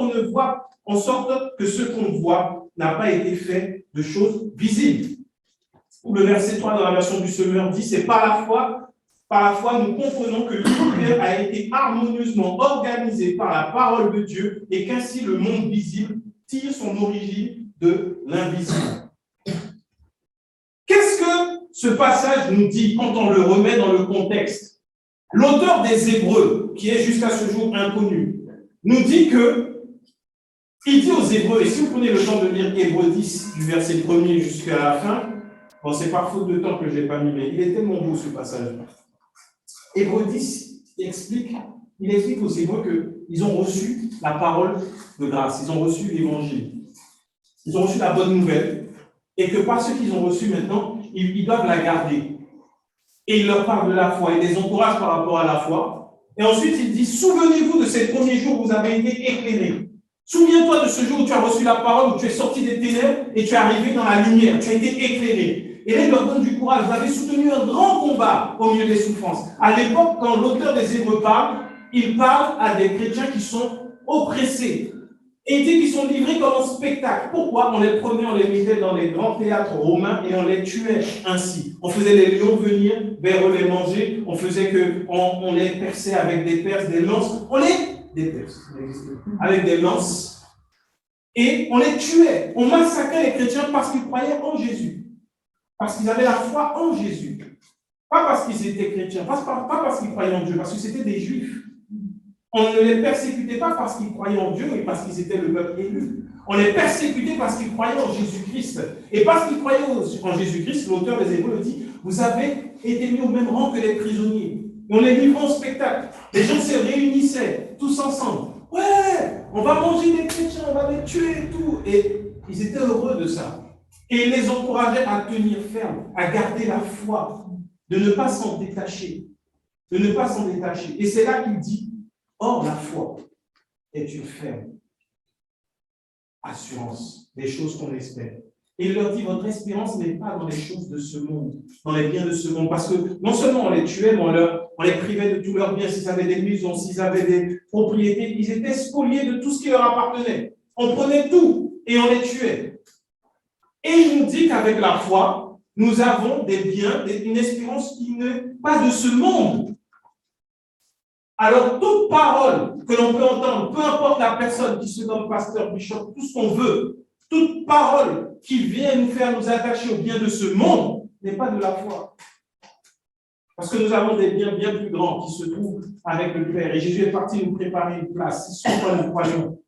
que ce qu'on voit n'a pas été fait de choses visibles. Ou le verset 3 dans la version du Semeur dit: c'est par la foi, nous comprenons que l'univers a été harmonieusement organisé par la parole de Dieu et qu'ainsi le monde visible tire son origine de l'invisible. Qu'est-ce que ce passage nous dit, quand on le remet dans le contexte, l'auteur des Hébreux, qui est jusqu'à ce jour inconnu, nous dit que, il dit aux Hébreux, et si vous prenez le temps de lire Hébreux 10, du verset 1er jusqu'à la fin, bon, c'est par faute de temps que je ne l'ai pas mis, mais il est tellement beau ce passage. Hébreux 10, il explique aux Hébreux qu'ils ont reçu la parole de grâce, ils ont reçu l'évangile, ils ont reçu la bonne nouvelle, et que par ce qu'ils ont reçu maintenant, ils doivent la garder. Et il leur parle de la foi, il les encourage par rapport à la foi. Et ensuite, il dit, souvenez-vous de ces premiers jours où vous avez été éclairés. Souviens-toi de ce jour où tu as reçu la parole, où tu es sorti des ténèbres et tu es arrivé dans la lumière, tu as été éclairé. Et là, il leur donne du courage. Vous avez soutenu un grand combat au milieu des souffrances. À l'époque, quand l'auteur des Hébreux parle, il parle à des chrétiens qui sont oppressés. Et il dit qu'ils sont livrés comme un spectacle. Pourquoi? On les prenait, on les mettait dans les grands théâtres romains et on les tuait ainsi. On faisait les lions venir vers eux les manger. On faisait on les perçait avec des perces, des lances. Avec des lances. Et on les tuait. On massacrait les chrétiens parce qu'ils croyaient en Jésus. Parce qu'ils avaient la foi en Jésus. Pas parce qu'ils étaient chrétiens. Pas parce qu'ils croyaient en Dieu. Parce que c'était des juifs. On ne les persécutait pas parce qu'ils croyaient en Dieu et parce qu'ils étaient le peuple élu. On les persécutait parce qu'ils croyaient en Jésus-Christ. Et parce qu'ils croyaient en Jésus-Christ, l'auteur des Hébreux le dit, vous avez été mis au même rang que les prisonniers. Et on les livrait en spectacle. Les gens se réunissaient tous ensemble. Ouais, on va manger des chrétiens, on va les tuer et tout. Et ils étaient heureux de ça. Et il les encourageait à tenir ferme, à garder la foi, de ne pas s'en détacher. De ne pas s'en détacher. Et c'est là qu'il dit, or, la foi est une ferme assurance des choses qu'on espère. Et il leur dit, votre espérance n'est pas dans les choses de ce monde, dans les biens de ce monde. Parce que non seulement on les tuait, mais on les privait de tous leurs biens. S'ils avaient des maisons, s'ils avaient des propriétés, ils étaient spoliés de tout ce qui leur appartenait. On prenait tout et on les tuait. Et il nous dit qu'avec la foi, nous avons des biens, une espérance qui n'est pas de ce monde. Alors, toute parole que l'on peut entendre, peu importe la personne qui se nomme pasteur, bishop, tout ce qu'on veut, toute parole qui vient nous faire nous attacher aux biens de ce monde n'est pas de la foi. Parce que nous avons des biens bien plus grands qui se trouvent avec le Père. Et Jésus est parti nous préparer une place. C'est ce que nous croyons.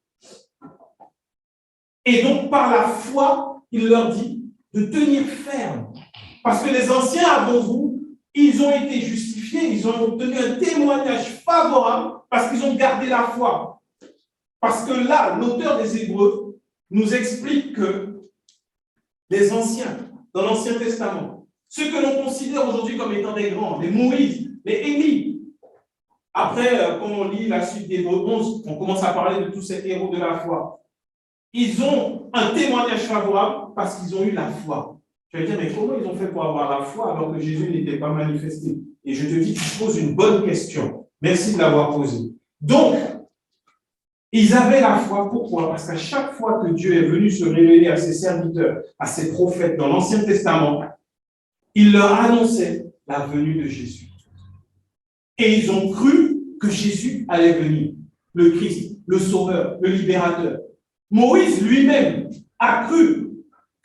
Et donc, par la foi, il leur dit de tenir ferme. Parce que les anciens avant vous, ils ont été justifiés, ils ont obtenu un témoignage favorable parce qu'ils ont gardé la foi. Parce que là, l'auteur des Hébreux nous explique que les anciens, dans l'Ancien Testament, ceux que l'on considère aujourd'hui comme étant des grands, les Moïse, les Élie, après, quand on lit la suite d'Hébreux 11, on commence à parler de tous ces héros de la foi. Ils ont un témoignage favorable parce qu'ils ont eu la foi. Tu vas dire, mais comment ils ont fait pour avoir la foi alors que Jésus n'était pas manifesté? Et je te dis, tu poses une bonne question. Merci de l'avoir posée. Donc, ils avaient la foi. Pourquoi? Parce qu'à chaque fois que Dieu est venu se révéler à ses serviteurs, à ses prophètes dans l'Ancien Testament, il leur annonçait la venue de Jésus. Et ils ont cru que Jésus allait venir, le Christ, le Sauveur, le Libérateur. Moïse lui-même a cru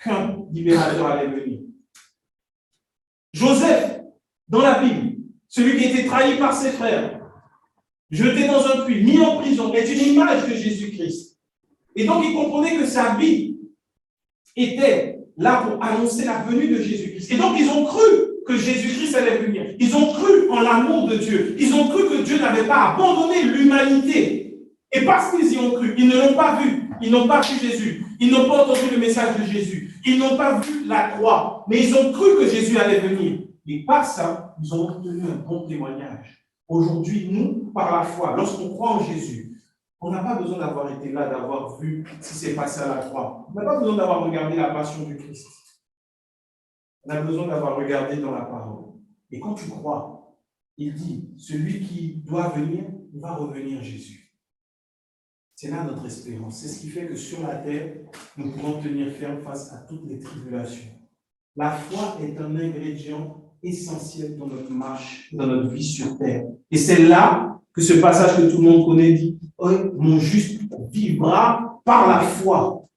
qu'un libérateur allait venir. Joseph, dans la Bible, celui qui a été trahi par ses frères, jeté dans un puits, mis en prison, est une image de Jésus-Christ. Et donc, il comprenait que sa vie était là pour annoncer la venue de Jésus-Christ. Et donc, ils ont cru que Jésus-Christ allait venir. Ils ont cru en l'amour de Dieu. Ils ont cru que Dieu n'avait pas abandonné l'humanité. Et parce qu'ils y ont cru, ils ne l'ont pas vu. Ils n'ont pas vu Jésus. Ils n'ont pas entendu le message de Jésus. Ils n'ont pas vu la croix. Mais ils ont cru que Jésus allait venir. Et par ça, ils ont obtenu un bon témoignage. Aujourd'hui, nous, par la foi, lorsqu'on croit en Jésus, on n'a pas besoin d'avoir été là, d'avoir vu ce qui s'est passé à la croix. On n'a pas besoin d'avoir regardé la passion du Christ. On a besoin d'avoir regardé dans la parole. Et quand tu crois, il dit, celui qui doit venir, il va revenir Jésus. C'est là notre espérance. C'est ce qui fait que sur la terre, nous pouvons tenir ferme face à toutes les tribulations. La foi est un ingrédient essentiel dans notre marche, dans notre vie sur terre. Et c'est là que ce passage que tout le monde connaît dit, oh, mon juste vivra par la foi.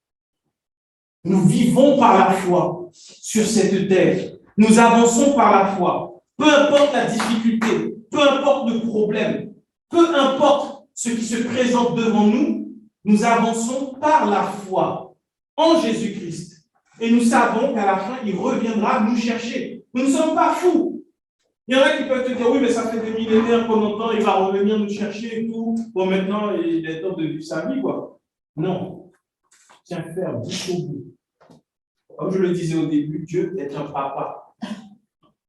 Nous vivons par la foi sur cette terre. Nous avançons par la foi. Peu importe la difficulté, peu importe le problème, peu importe ce qui se présente devant nous, nous avançons par la foi en Jésus-Christ. Et nous savons qu'à la fin, il reviendra nous chercher. Nous ne sommes pas fous. Il y en a qui peuvent te dire, oui, mais ça fait des millénaires qu'on entend, il va revenir nous chercher et tout. Bon, maintenant, il est temps de vivre sa vie, quoi. Non. Tiens, ferme, jusqu'au bout. Comme je le disais au début, Dieu est un papa.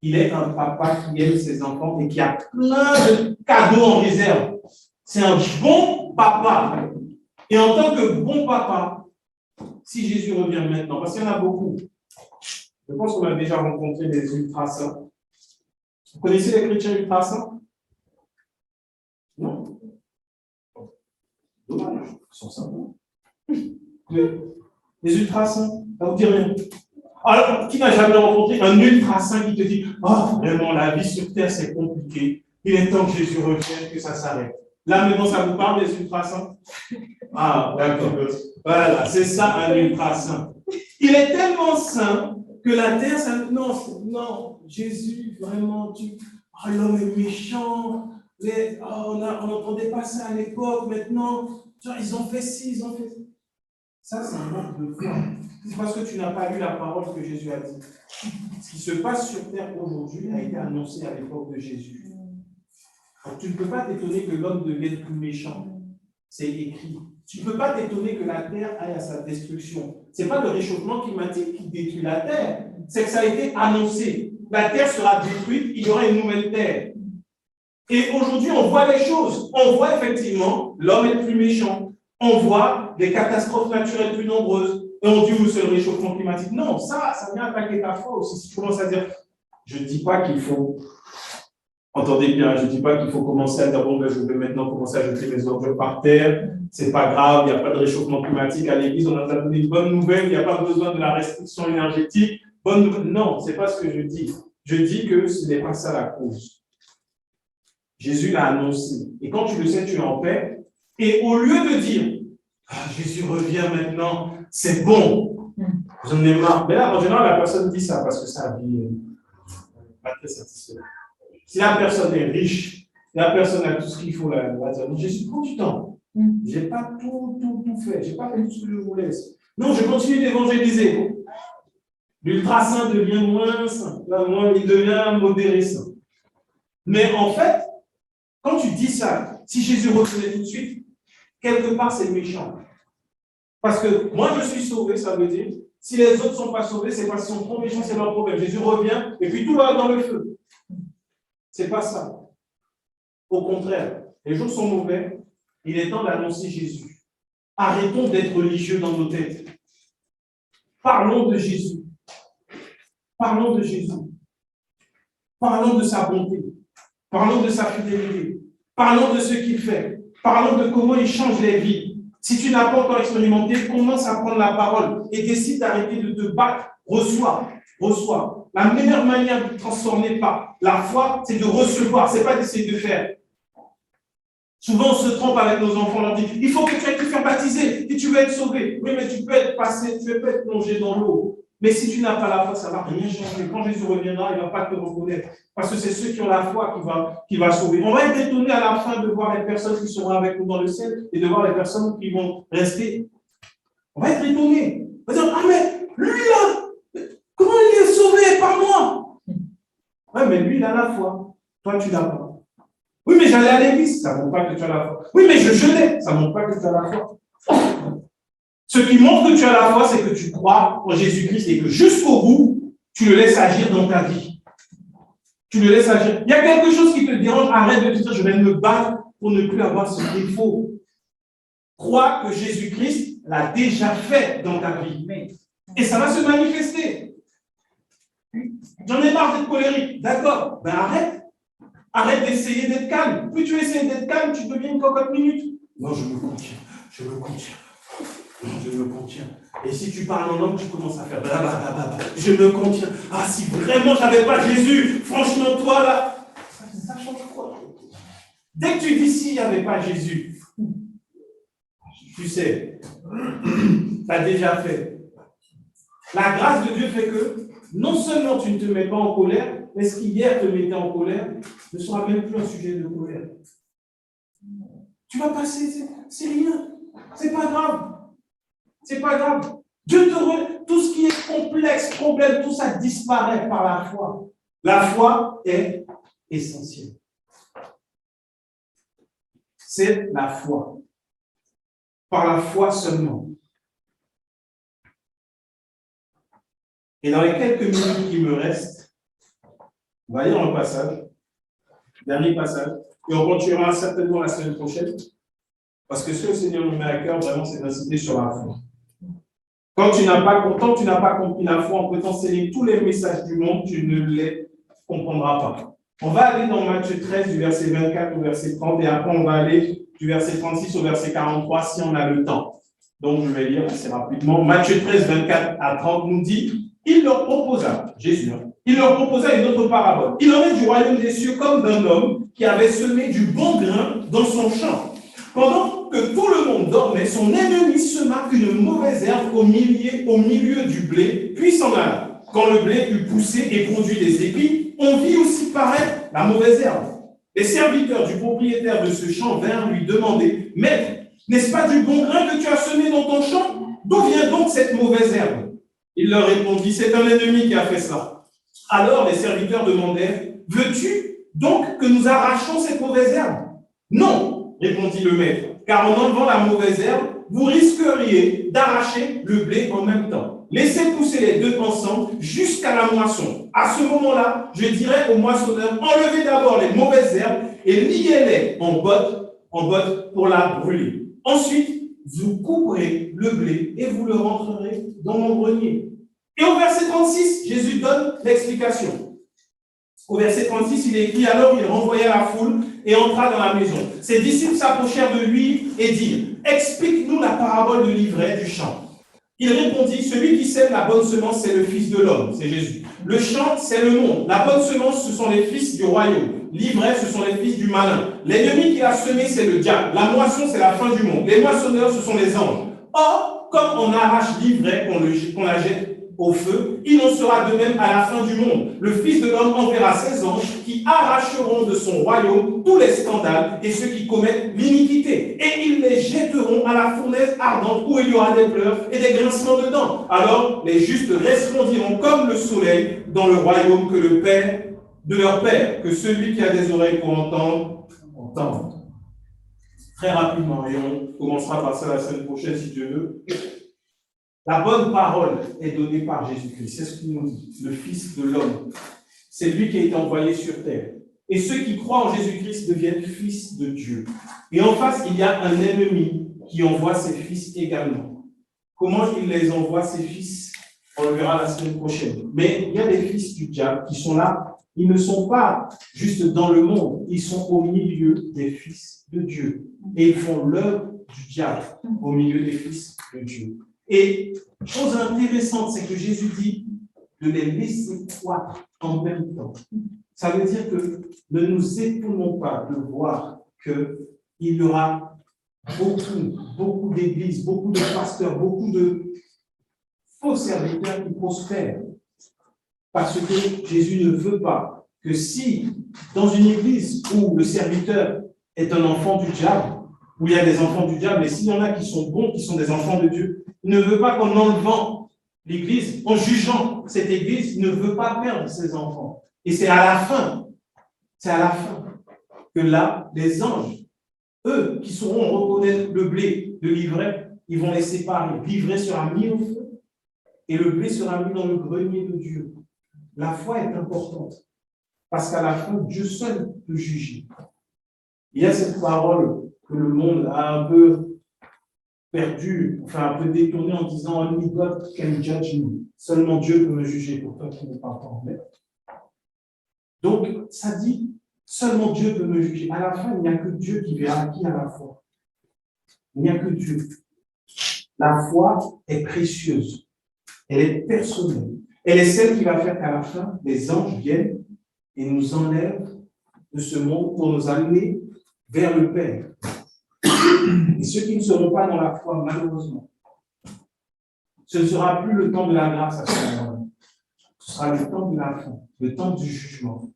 Il est un papa qui aime ses enfants et qui a plein de cadeaux en réserve. C'est un bon papa. Et en tant que bon papa, si Jésus revient maintenant, parce qu'il y en a beaucoup, je pense qu'on a déjà rencontré des ultra-saints. Vous connaissez les chrétiens ultra-saints? Non? Dommage, ils sont sympas. Les ultra-saints, ça ne vous dit rien. Alors, qui n'a jamais rencontré un ultra-saint qui te dit « Oh, vraiment, la vie sur Terre, c'est compliqué. Il est temps que Jésus revienne, que ça s'arrête. » Là, maintenant, ça vous parle des ultra-saints? Ah, d'accord. Voilà, c'est ça, un ultra-saint. Il est tellement saint que la Terre, ça... Non, Jésus, vraiment, oh, l'homme est méchant. On n'entendait pas ça à l'époque. Maintenant, ils ont fait ci, ils ont fait ça. Ça, c'est un manque de foi. C'est parce que tu n'as pas lu la parole que Jésus a dit. Ce qui se passe sur terre aujourd'hui a été annoncé à l'époque de Jésus. Donc, tu ne peux pas t'étonner que l'homme devienne plus méchant. C'est écrit. Tu ne peux pas t'étonner que la terre aille à sa destruction. Ce n'est pas le réchauffement climatique qui détruit la terre. C'est que ça a été annoncé. La terre sera détruite, il y aura une nouvelle terre. Et aujourd'hui, on voit les choses. On voit effectivement l'homme est plus méchant. On voit des catastrophes naturelles plus nombreuses. Et on dit, oui, c'est le réchauffement climatique. Non, ça vient attaquer ta foi aussi. Si tu commences à dire, je ne dis pas qu'il faut, entendez bien, je ne dis pas qu'il faut commencer à dire, bon, ben, je vais maintenant commencer à jeter mes ordures par terre. C'est pas grave, il n'y a pas de réchauffement climatique à l'église. On a donné une bonne nouvelle, il n'y a pas besoin de la restriction énergétique. Bonne nouvelle. Non, ce n'est pas ce que je dis. Je dis que ce n'est pas ça la cause. Jésus l'a annoncé. Et quand tu le sais, tu es en paix. Et au lieu de dire, Jésus revient maintenant, c'est bon, j'en ai marre. Mais là, en général, la personne dit ça parce que sa vie n'est pas très satisfaisante. Si la personne est riche, si la personne a tout ce qu'il faut, elle va dire, je suis content. Je n'ai pas tout fait, je n'ai pas fait tout ce que je voulais. Non, je continue d'évangéliser. L'ultra-saint devient moins saint, il devient modéré saint. Mais en fait, quand tu dis ça, si Jésus revenait tout de suite, quelque part, c'est méchant. Parce que moi, je suis sauvé, ça veut dire, si les autres ne sont pas sauvés, c'est parce qu'ils sont trop méchants, c'est leur problème. Jésus revient et puis tout va dans le feu. C'est pas ça. Au contraire, les jours sont mauvais, il est temps d'annoncer Jésus. Arrêtons d'être religieux dans nos têtes. Parlons de Jésus. Parlons de Jésus. Parlons de sa bonté. Parlons de sa fidélité. Parlons de ce qu'il fait. Parlons de comment il change les vies. Si tu n'as pas encore expérimenté, commence à prendre la parole et décide d'arrêter de te battre. Reçois. La meilleure manière de transformer par la foi, c'est de recevoir, ce n'est pas d'essayer de faire. Souvent, on se trompe avec nos enfants, on leur dit, il faut que tu ailles te faire baptiser et tu veux être sauvé. Oui, mais tu peux être plongé dans l'eau. Mais si tu n'as pas la foi, ça ne va rien changer. Quand Jésus reviendra, il ne va pas te reconnaître. Parce que c'est ceux qui ont la foi qui va sauver. On va être étonnés à la fin de voir les personnes qui seront avec nous dans le ciel et de voir les personnes qui vont rester. On va être étonnés. On va dire, ah mais lui là, comment il est sauvé par moi? Oui, mais lui, il a la foi. Toi, tu n'as pas. Oui, mais j'allais à l'église. Ça ne montre pas que tu as la foi. Oui, mais je jeûnais. Ça ne montre pas que tu as la foi. Ce qui montre que tu as la foi, c'est que tu crois en Jésus-Christ et que jusqu'au bout, tu le laisses agir dans ta vie. Tu le laisses agir. Il y a quelque chose qui te dérange, arrête de te dire, je vais me battre pour ne plus avoir ce défaut. Crois que Jésus-Christ l'a déjà fait dans ta vie. Et ça va se manifester. J'en ai marre d'être colérique. D'accord, ben arrête. Arrête d'essayer d'être calme. Plus tu essaies d'être calme, tu deviens une cocotte minute. Non, je me contiens. Je me contiens. Et si tu parles en langue, tu commences à faire blablabla. Je me contiens. Ah, si vraiment je n'avais pas Jésus, franchement, toi là, ça change quoi? Dès que tu dis s'il n'y avait pas Jésus, tu sais, tu as déjà fait. La grâce de Dieu fait que non seulement tu ne te mets pas en colère, mais ce qui hier te mettait en colère ne sera même plus un sujet de colère. Tu vas passer, c'est rien, c'est pas grave. C'est pas grave. Tout ce qui est complexe, problème, tout ça disparaît par la foi. La foi est essentielle. C'est la foi. Par la foi seulement. Et dans les quelques minutes qui me restent, on va lire un passage, dernier passage, et on continuera certainement la semaine prochaine, parce que ce que le Seigneur nous met à cœur, vraiment, c'est d'insister sur la foi. Tant que tu n'as pas compris la foi, on peut t'enseigner tous les messages du monde, tu ne les comprendras pas. On va aller dans Matthieu 13, du verset 24 au verset 30, et après on va aller du verset 36 au verset 43, si on a le temps. Donc je vais lire assez rapidement. Matthieu 13, 24 à 30 nous dit, il leur proposa, Jésus, il leur proposa une autre parabole. Il en est du royaume des cieux comme d'un homme qui avait semé du bon grain dans son champ. Pendant que tout le monde dormait, son ennemi sema une mauvaise herbe au milieu du blé, puis s'en alla. Quand le blé eut poussé et produit des épis, on vit aussi paraître la mauvaise herbe. Les serviteurs du propriétaire de ce champ vinrent lui demander, « Maître, n'est-ce pas du bon grain que tu as semé dans ton champ? D'où vient donc cette mauvaise herbe ?» Il leur répondit, « C'est un ennemi qui a fait cela. » Alors les serviteurs demandèrent, « Veux-tu donc que nous arrachions cette mauvaise herbe? » « Non, répondit le maître, car en enlevant la mauvaise herbe, vous risqueriez d'arracher le blé en même temps. Laissez pousser les deux ensemble jusqu'à la moisson. À ce moment-là, je dirai au moissonneur, enlevez d'abord les mauvaises herbes et liez-les en bottes pour la brûler. Ensuite, vous couperez le blé et vous le rentrerez dans mon grenier. Et au verset 36, Jésus donne l'explication. Au verset 36, il est écrit, alors il renvoya la foule et entra dans la maison. Ses disciples s'approchèrent de lui et dirent, explique-nous la parabole de l'ivraie du champ. Il répondit, celui qui sème la bonne semence, c'est le Fils de l'homme, c'est Jésus. Le champ, c'est le monde. La bonne semence, ce sont les fils du royaume. L'ivraie, ce sont les fils du malin. L'ennemi qui a semé, c'est le diable. La moisson, c'est la fin du monde. Les moissonneurs, ce sont les anges. Or, comme on arrache l'ivraie, qu'on la jette au feu, il en sera de même à la fin du monde. Le Fils de l'homme enverra ses anges qui arracheront de son royaume tous les scandales et ceux qui commettent l'iniquité. Et ils les jetteront à la fournaise ardente où il y aura des pleurs et des grincements de dents. Alors les justes resplendiront comme le soleil dans le royaume que le Père de leur Père. Que celui qui a des oreilles pour entendre, entende. Très rapidement, et on commencera par ça la semaine prochaine si Dieu veut. La bonne parole est donnée par Jésus-Christ. C'est ce qu'il nous dit, le Fils de l'homme. C'est lui qui a été envoyé sur terre. Et ceux qui croient en Jésus-Christ deviennent fils de Dieu. Et en face, il y a un ennemi qui envoie ses fils également. Comment il les envoie, ses fils? On le verra la semaine prochaine. Mais il y a des fils du diable qui sont là. Ils ne sont pas juste dans le monde. Ils sont au milieu des fils de Dieu. Et ils font l'œuvre du diable au milieu des fils de Dieu. Et chose intéressante, c'est que Jésus dit de les laisser croître en même temps. Ça veut dire que ne nous étonnons pas de voir qu'il y aura beaucoup d'églises, beaucoup de pasteurs, beaucoup de faux serviteurs qui prospèrent. Parce que Jésus ne veut pas que si, dans une église où le serviteur est un enfant du diable, où il y a des enfants du diable, et s'il y en a qui sont bons, qui sont des enfants de Dieu, il ne veut pas qu'en enlevant l'église, en jugeant cette église, il ne veut pas perdre ses enfants. Et c'est à la fin que là, les anges, eux, qui sauront reconnaître le blé de l'ivraie, ils vont les séparer. L'ivraie sera mis au feu et le blé sera mis dans le grenier de Dieu. La foi est importante parce qu'à la fin, Dieu seul peut juger. Il y a cette parole que le monde a un peu perdu, enfin un peu détourné en disant « Only God can judge me ». Seulement Dieu peut me juger, pour toi qui n'es pas encore net. Donc, ça dit « Seulement Dieu peut me juger ». À la fin, il n'y a que Dieu qui verra qui a la foi. Il n'y a que Dieu. La foi est précieuse. Elle est personnelle. Elle est celle qui va faire qu'à la fin, les anges viennent et nous enlèvent de ce monde pour nous amener vers le Père. Et ceux qui ne seront pas dans la foi, malheureusement, ce ne sera plus le temps de la grâce à ce moment-là. Ce sera le temps de la fin, le temps du jugement.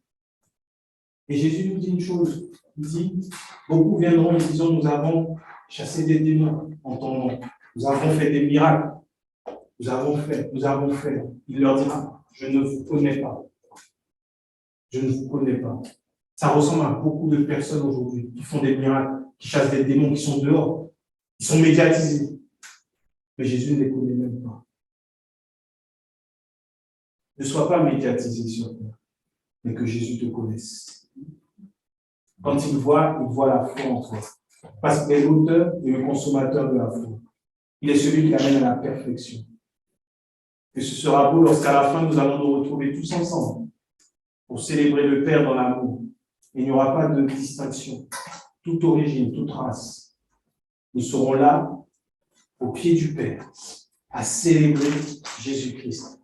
Et Jésus nous dit une chose, il dit, beaucoup viendront en disant, nous avons chassé des démons en ton nom, nous avons fait des miracles, nous avons fait. Il leur dira, je ne vous connais pas. Je ne vous connais pas. Ça ressemble à beaucoup de personnes aujourd'hui qui font des miracles, qui chassent des démons, qui sont dehors, qui sont médiatisés. Mais Jésus ne les connaît même pas. Ne sois pas médiatisé sur terre, mais que Jésus te connaisse. Quand il voit la foi en toi. Parce qu'il est l'auteur et le consommateur de la foi. Il est celui qui amène à la perfection. Et ce sera beau lorsqu'à la fin, nous allons nous retrouver tous ensemble pour célébrer le Père dans l'amour. Il n'y aura pas de distinction, toute origine, toute race. Nous serons là, au pied du Père, à célébrer Jésus-Christ,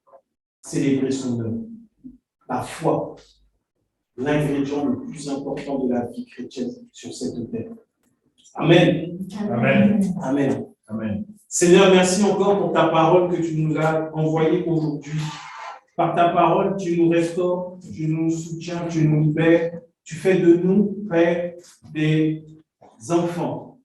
célébrer son œuvre. La foi, l'ingrédient le plus important de la vie chrétienne sur cette terre. Amen. Amen. Amen. Amen. Seigneur, merci encore pour ta parole que tu nous as envoyée aujourd'hui. Par ta parole, tu nous restaures, tu nous soutiens, tu nous libères. Tu fais de nous, Père, des enfants.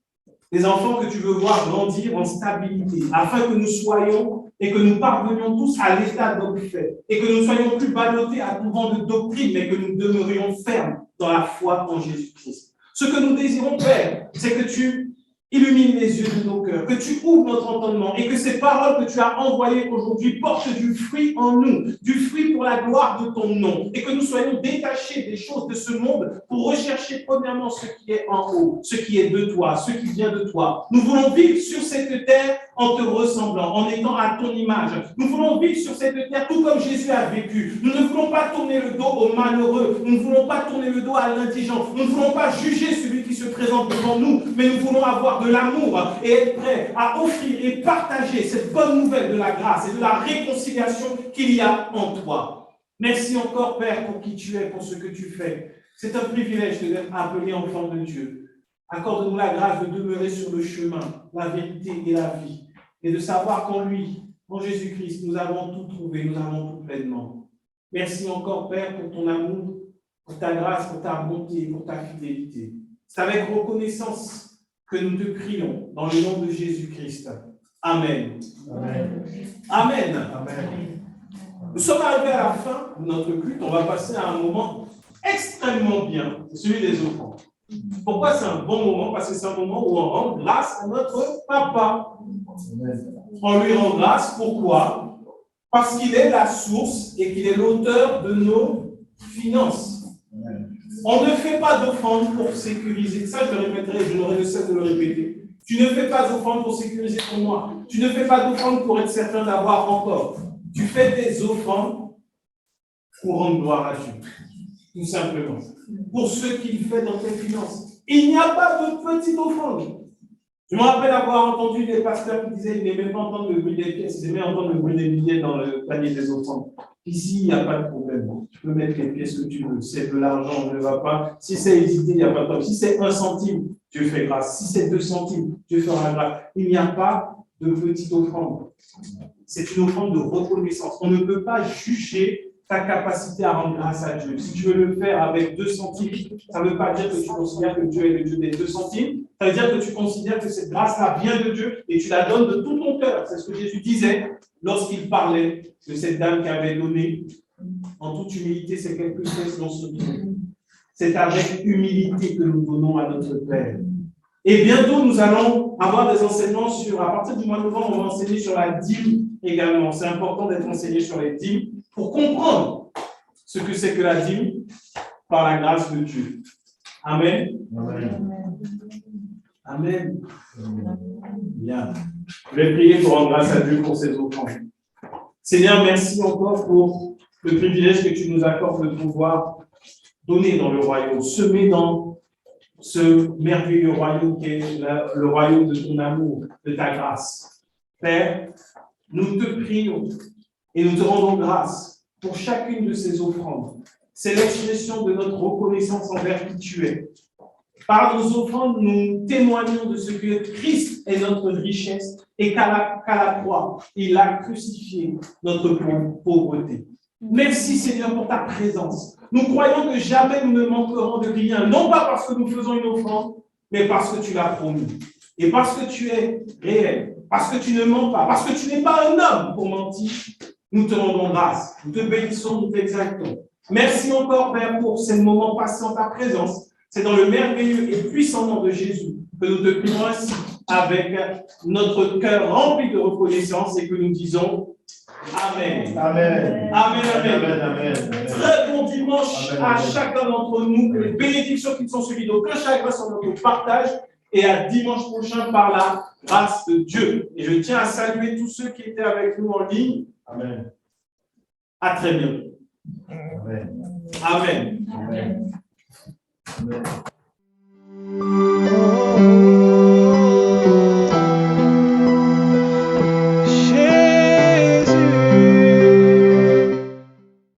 Des enfants que tu veux voir grandir en stabilité, afin que nous soyons et que nous parvenions tous à l'état d'homme fait, et que nous ne soyons plus ballottés à tout vent de doctrine, mais que nous demeurions fermes dans la foi en Jésus-Christ. Ce que nous désirons, Père, c'est que tu illumines les yeux de nos cœurs, que tu ouvres notre entendement et que ces paroles que tu as envoyées aujourd'hui portent du fruit en nous, du fruit pour la gloire de ton nom, et que nous soyons détachés des choses de ce monde pour rechercher premièrement ce qui est en haut, ce qui est de toi, ce qui vient de toi. Nous voulons vivre sur cette terre en te ressemblant, en étant à ton image. Nous voulons vivre sur cette terre tout comme Jésus a vécu. Nous ne voulons pas tourner le dos aux malheureux, nous ne voulons pas tourner le dos à l'indigent, nous ne voulons pas juger celui qui se présente devant nous, mais nous voulons avoir de l'amour et être prêts à offrir et partager cette bonne nouvelle de la grâce et de la réconciliation qu'il y a en toi. Merci encore, Père, pour qui tu es, pour ce que tu fais. C'est un privilège d'être appelé enfant de Dieu. Accorde-nous la grâce de demeurer sur le chemin, la vérité et la vie, et de savoir qu'en lui, en Jésus-Christ, nous avons tout trouvé, nous avons tout pleinement. Merci encore, Père, pour ton amour, pour ta grâce, pour ta bonté, pour ta fidélité. C'est avec reconnaissance que nous te prions dans le nom de Jésus-Christ. Amen. Amen. Amen. Amen. Nous sommes arrivés à la fin de notre culte. On va passer à un moment extrêmement bien, c'est celui des offrandes. Pourquoi c'est un bon moment? Parce que c'est un moment où on rend grâce à notre papa. Amen. On lui rend grâce, pourquoi? Parce qu'il est la source et qu'il est l'auteur de nos finances. Amen. On ne fait pas d'offrande pour sécuriser. Ça, je le répéterai, je n'aurai le cesse de le répéter. Tu ne fais pas d'offrande pour sécuriser ton moi. Tu ne fais pas d'offrande pour être certain d'avoir encore. Tu fais des offrandes pour rendre gloire à Dieu. Tout simplement. Pour ce qu'il fait dans tes finances. Il n'y a pas de petite offrande. Je me rappelle avoir entendu des pasteurs qui disaient qu'ils n'aimaient pas entendre le bruit des pièces, ils aimaient entendre le bruit des billets dans le panier des offrandes. Ici, il n'y a pas de problème. Tu peux mettre les pièces que tu veux. Si c'est de l'argent, on ne va pas. Si c'est hésité, il n'y a pas de problème. Si c'est 1 centime, Dieu fait grâce. Si c'est 2 centimes, Dieu fera grâce. Il n'y a pas de petite offrande. C'est une offrande de reconnaissance. On ne peut pas juger ta capacité à rendre grâce à Dieu. Si tu veux le faire avec 2 centimes, ça ne veut pas dire que tu considères que Dieu est le Dieu des 2 centimes. Ça veut dire que tu considères que cette grâce-là vient de Dieu et tu la donnes de tout ton cœur. C'est ce que Jésus disait lorsqu'il parlait de cette dame qui avait donné. En toute humilité, c'est quelque chose dans ce monde. C'est avec humilité que nous donnons à notre Père. Et bientôt, nous allons avoir des enseignements sur, à partir du mois de novembre, on va enseigner sur la dîme également. C'est important d'être enseigné sur les dîmes pour comprendre ce que c'est que la dîme par la grâce de Dieu. Amen. Amen. Amen. Bien. Je vais prier pour rendre grâce à Dieu pour ses offrandes. Seigneur, merci encore pour le privilège que tu nous accordes de pouvoir donner dans le royaume, semer dans ce merveilleux royaume qui est le royaume de ton amour, de ta grâce. Père, nous te prions et nous te rendons grâce pour chacune de ces offrandes. C'est l'expression de notre reconnaissance envers qui tu es. Par nos offrandes, nous témoignons de ce que Christ est notre richesse et qu'à la croix, il a crucifié notre pauvreté. Merci Seigneur pour ta présence. Nous croyons que jamais nous ne manquerons de rien, non pas parce que nous faisons une offrande, mais parce que tu l'as promis. Et parce que tu es réel, parce que tu ne mens pas, parce que tu n'es pas un homme pour mentir, nous te rendons grâce, nous te bénissons, nous t'exaltons. Merci encore, Père, pour ces moments passés en ta présence. C'est dans le merveilleux et puissant nom de Jésus que nous te prions ainsi, avec notre cœur rempli de reconnaissance et que nous disons Amen. Amen. Amen, amen. Amen. Amen. Très bon dimanche Amen, à amen. chacun d'entre nous. Que les bénédictions qui sont suivies d'aucun chagrin sur notre partage. Et à dimanche prochain par la grâce de Dieu. Et je tiens à saluer tous ceux qui étaient avec nous en ligne. Amen. À très bientôt. Amen. Amen. Amen. Amen.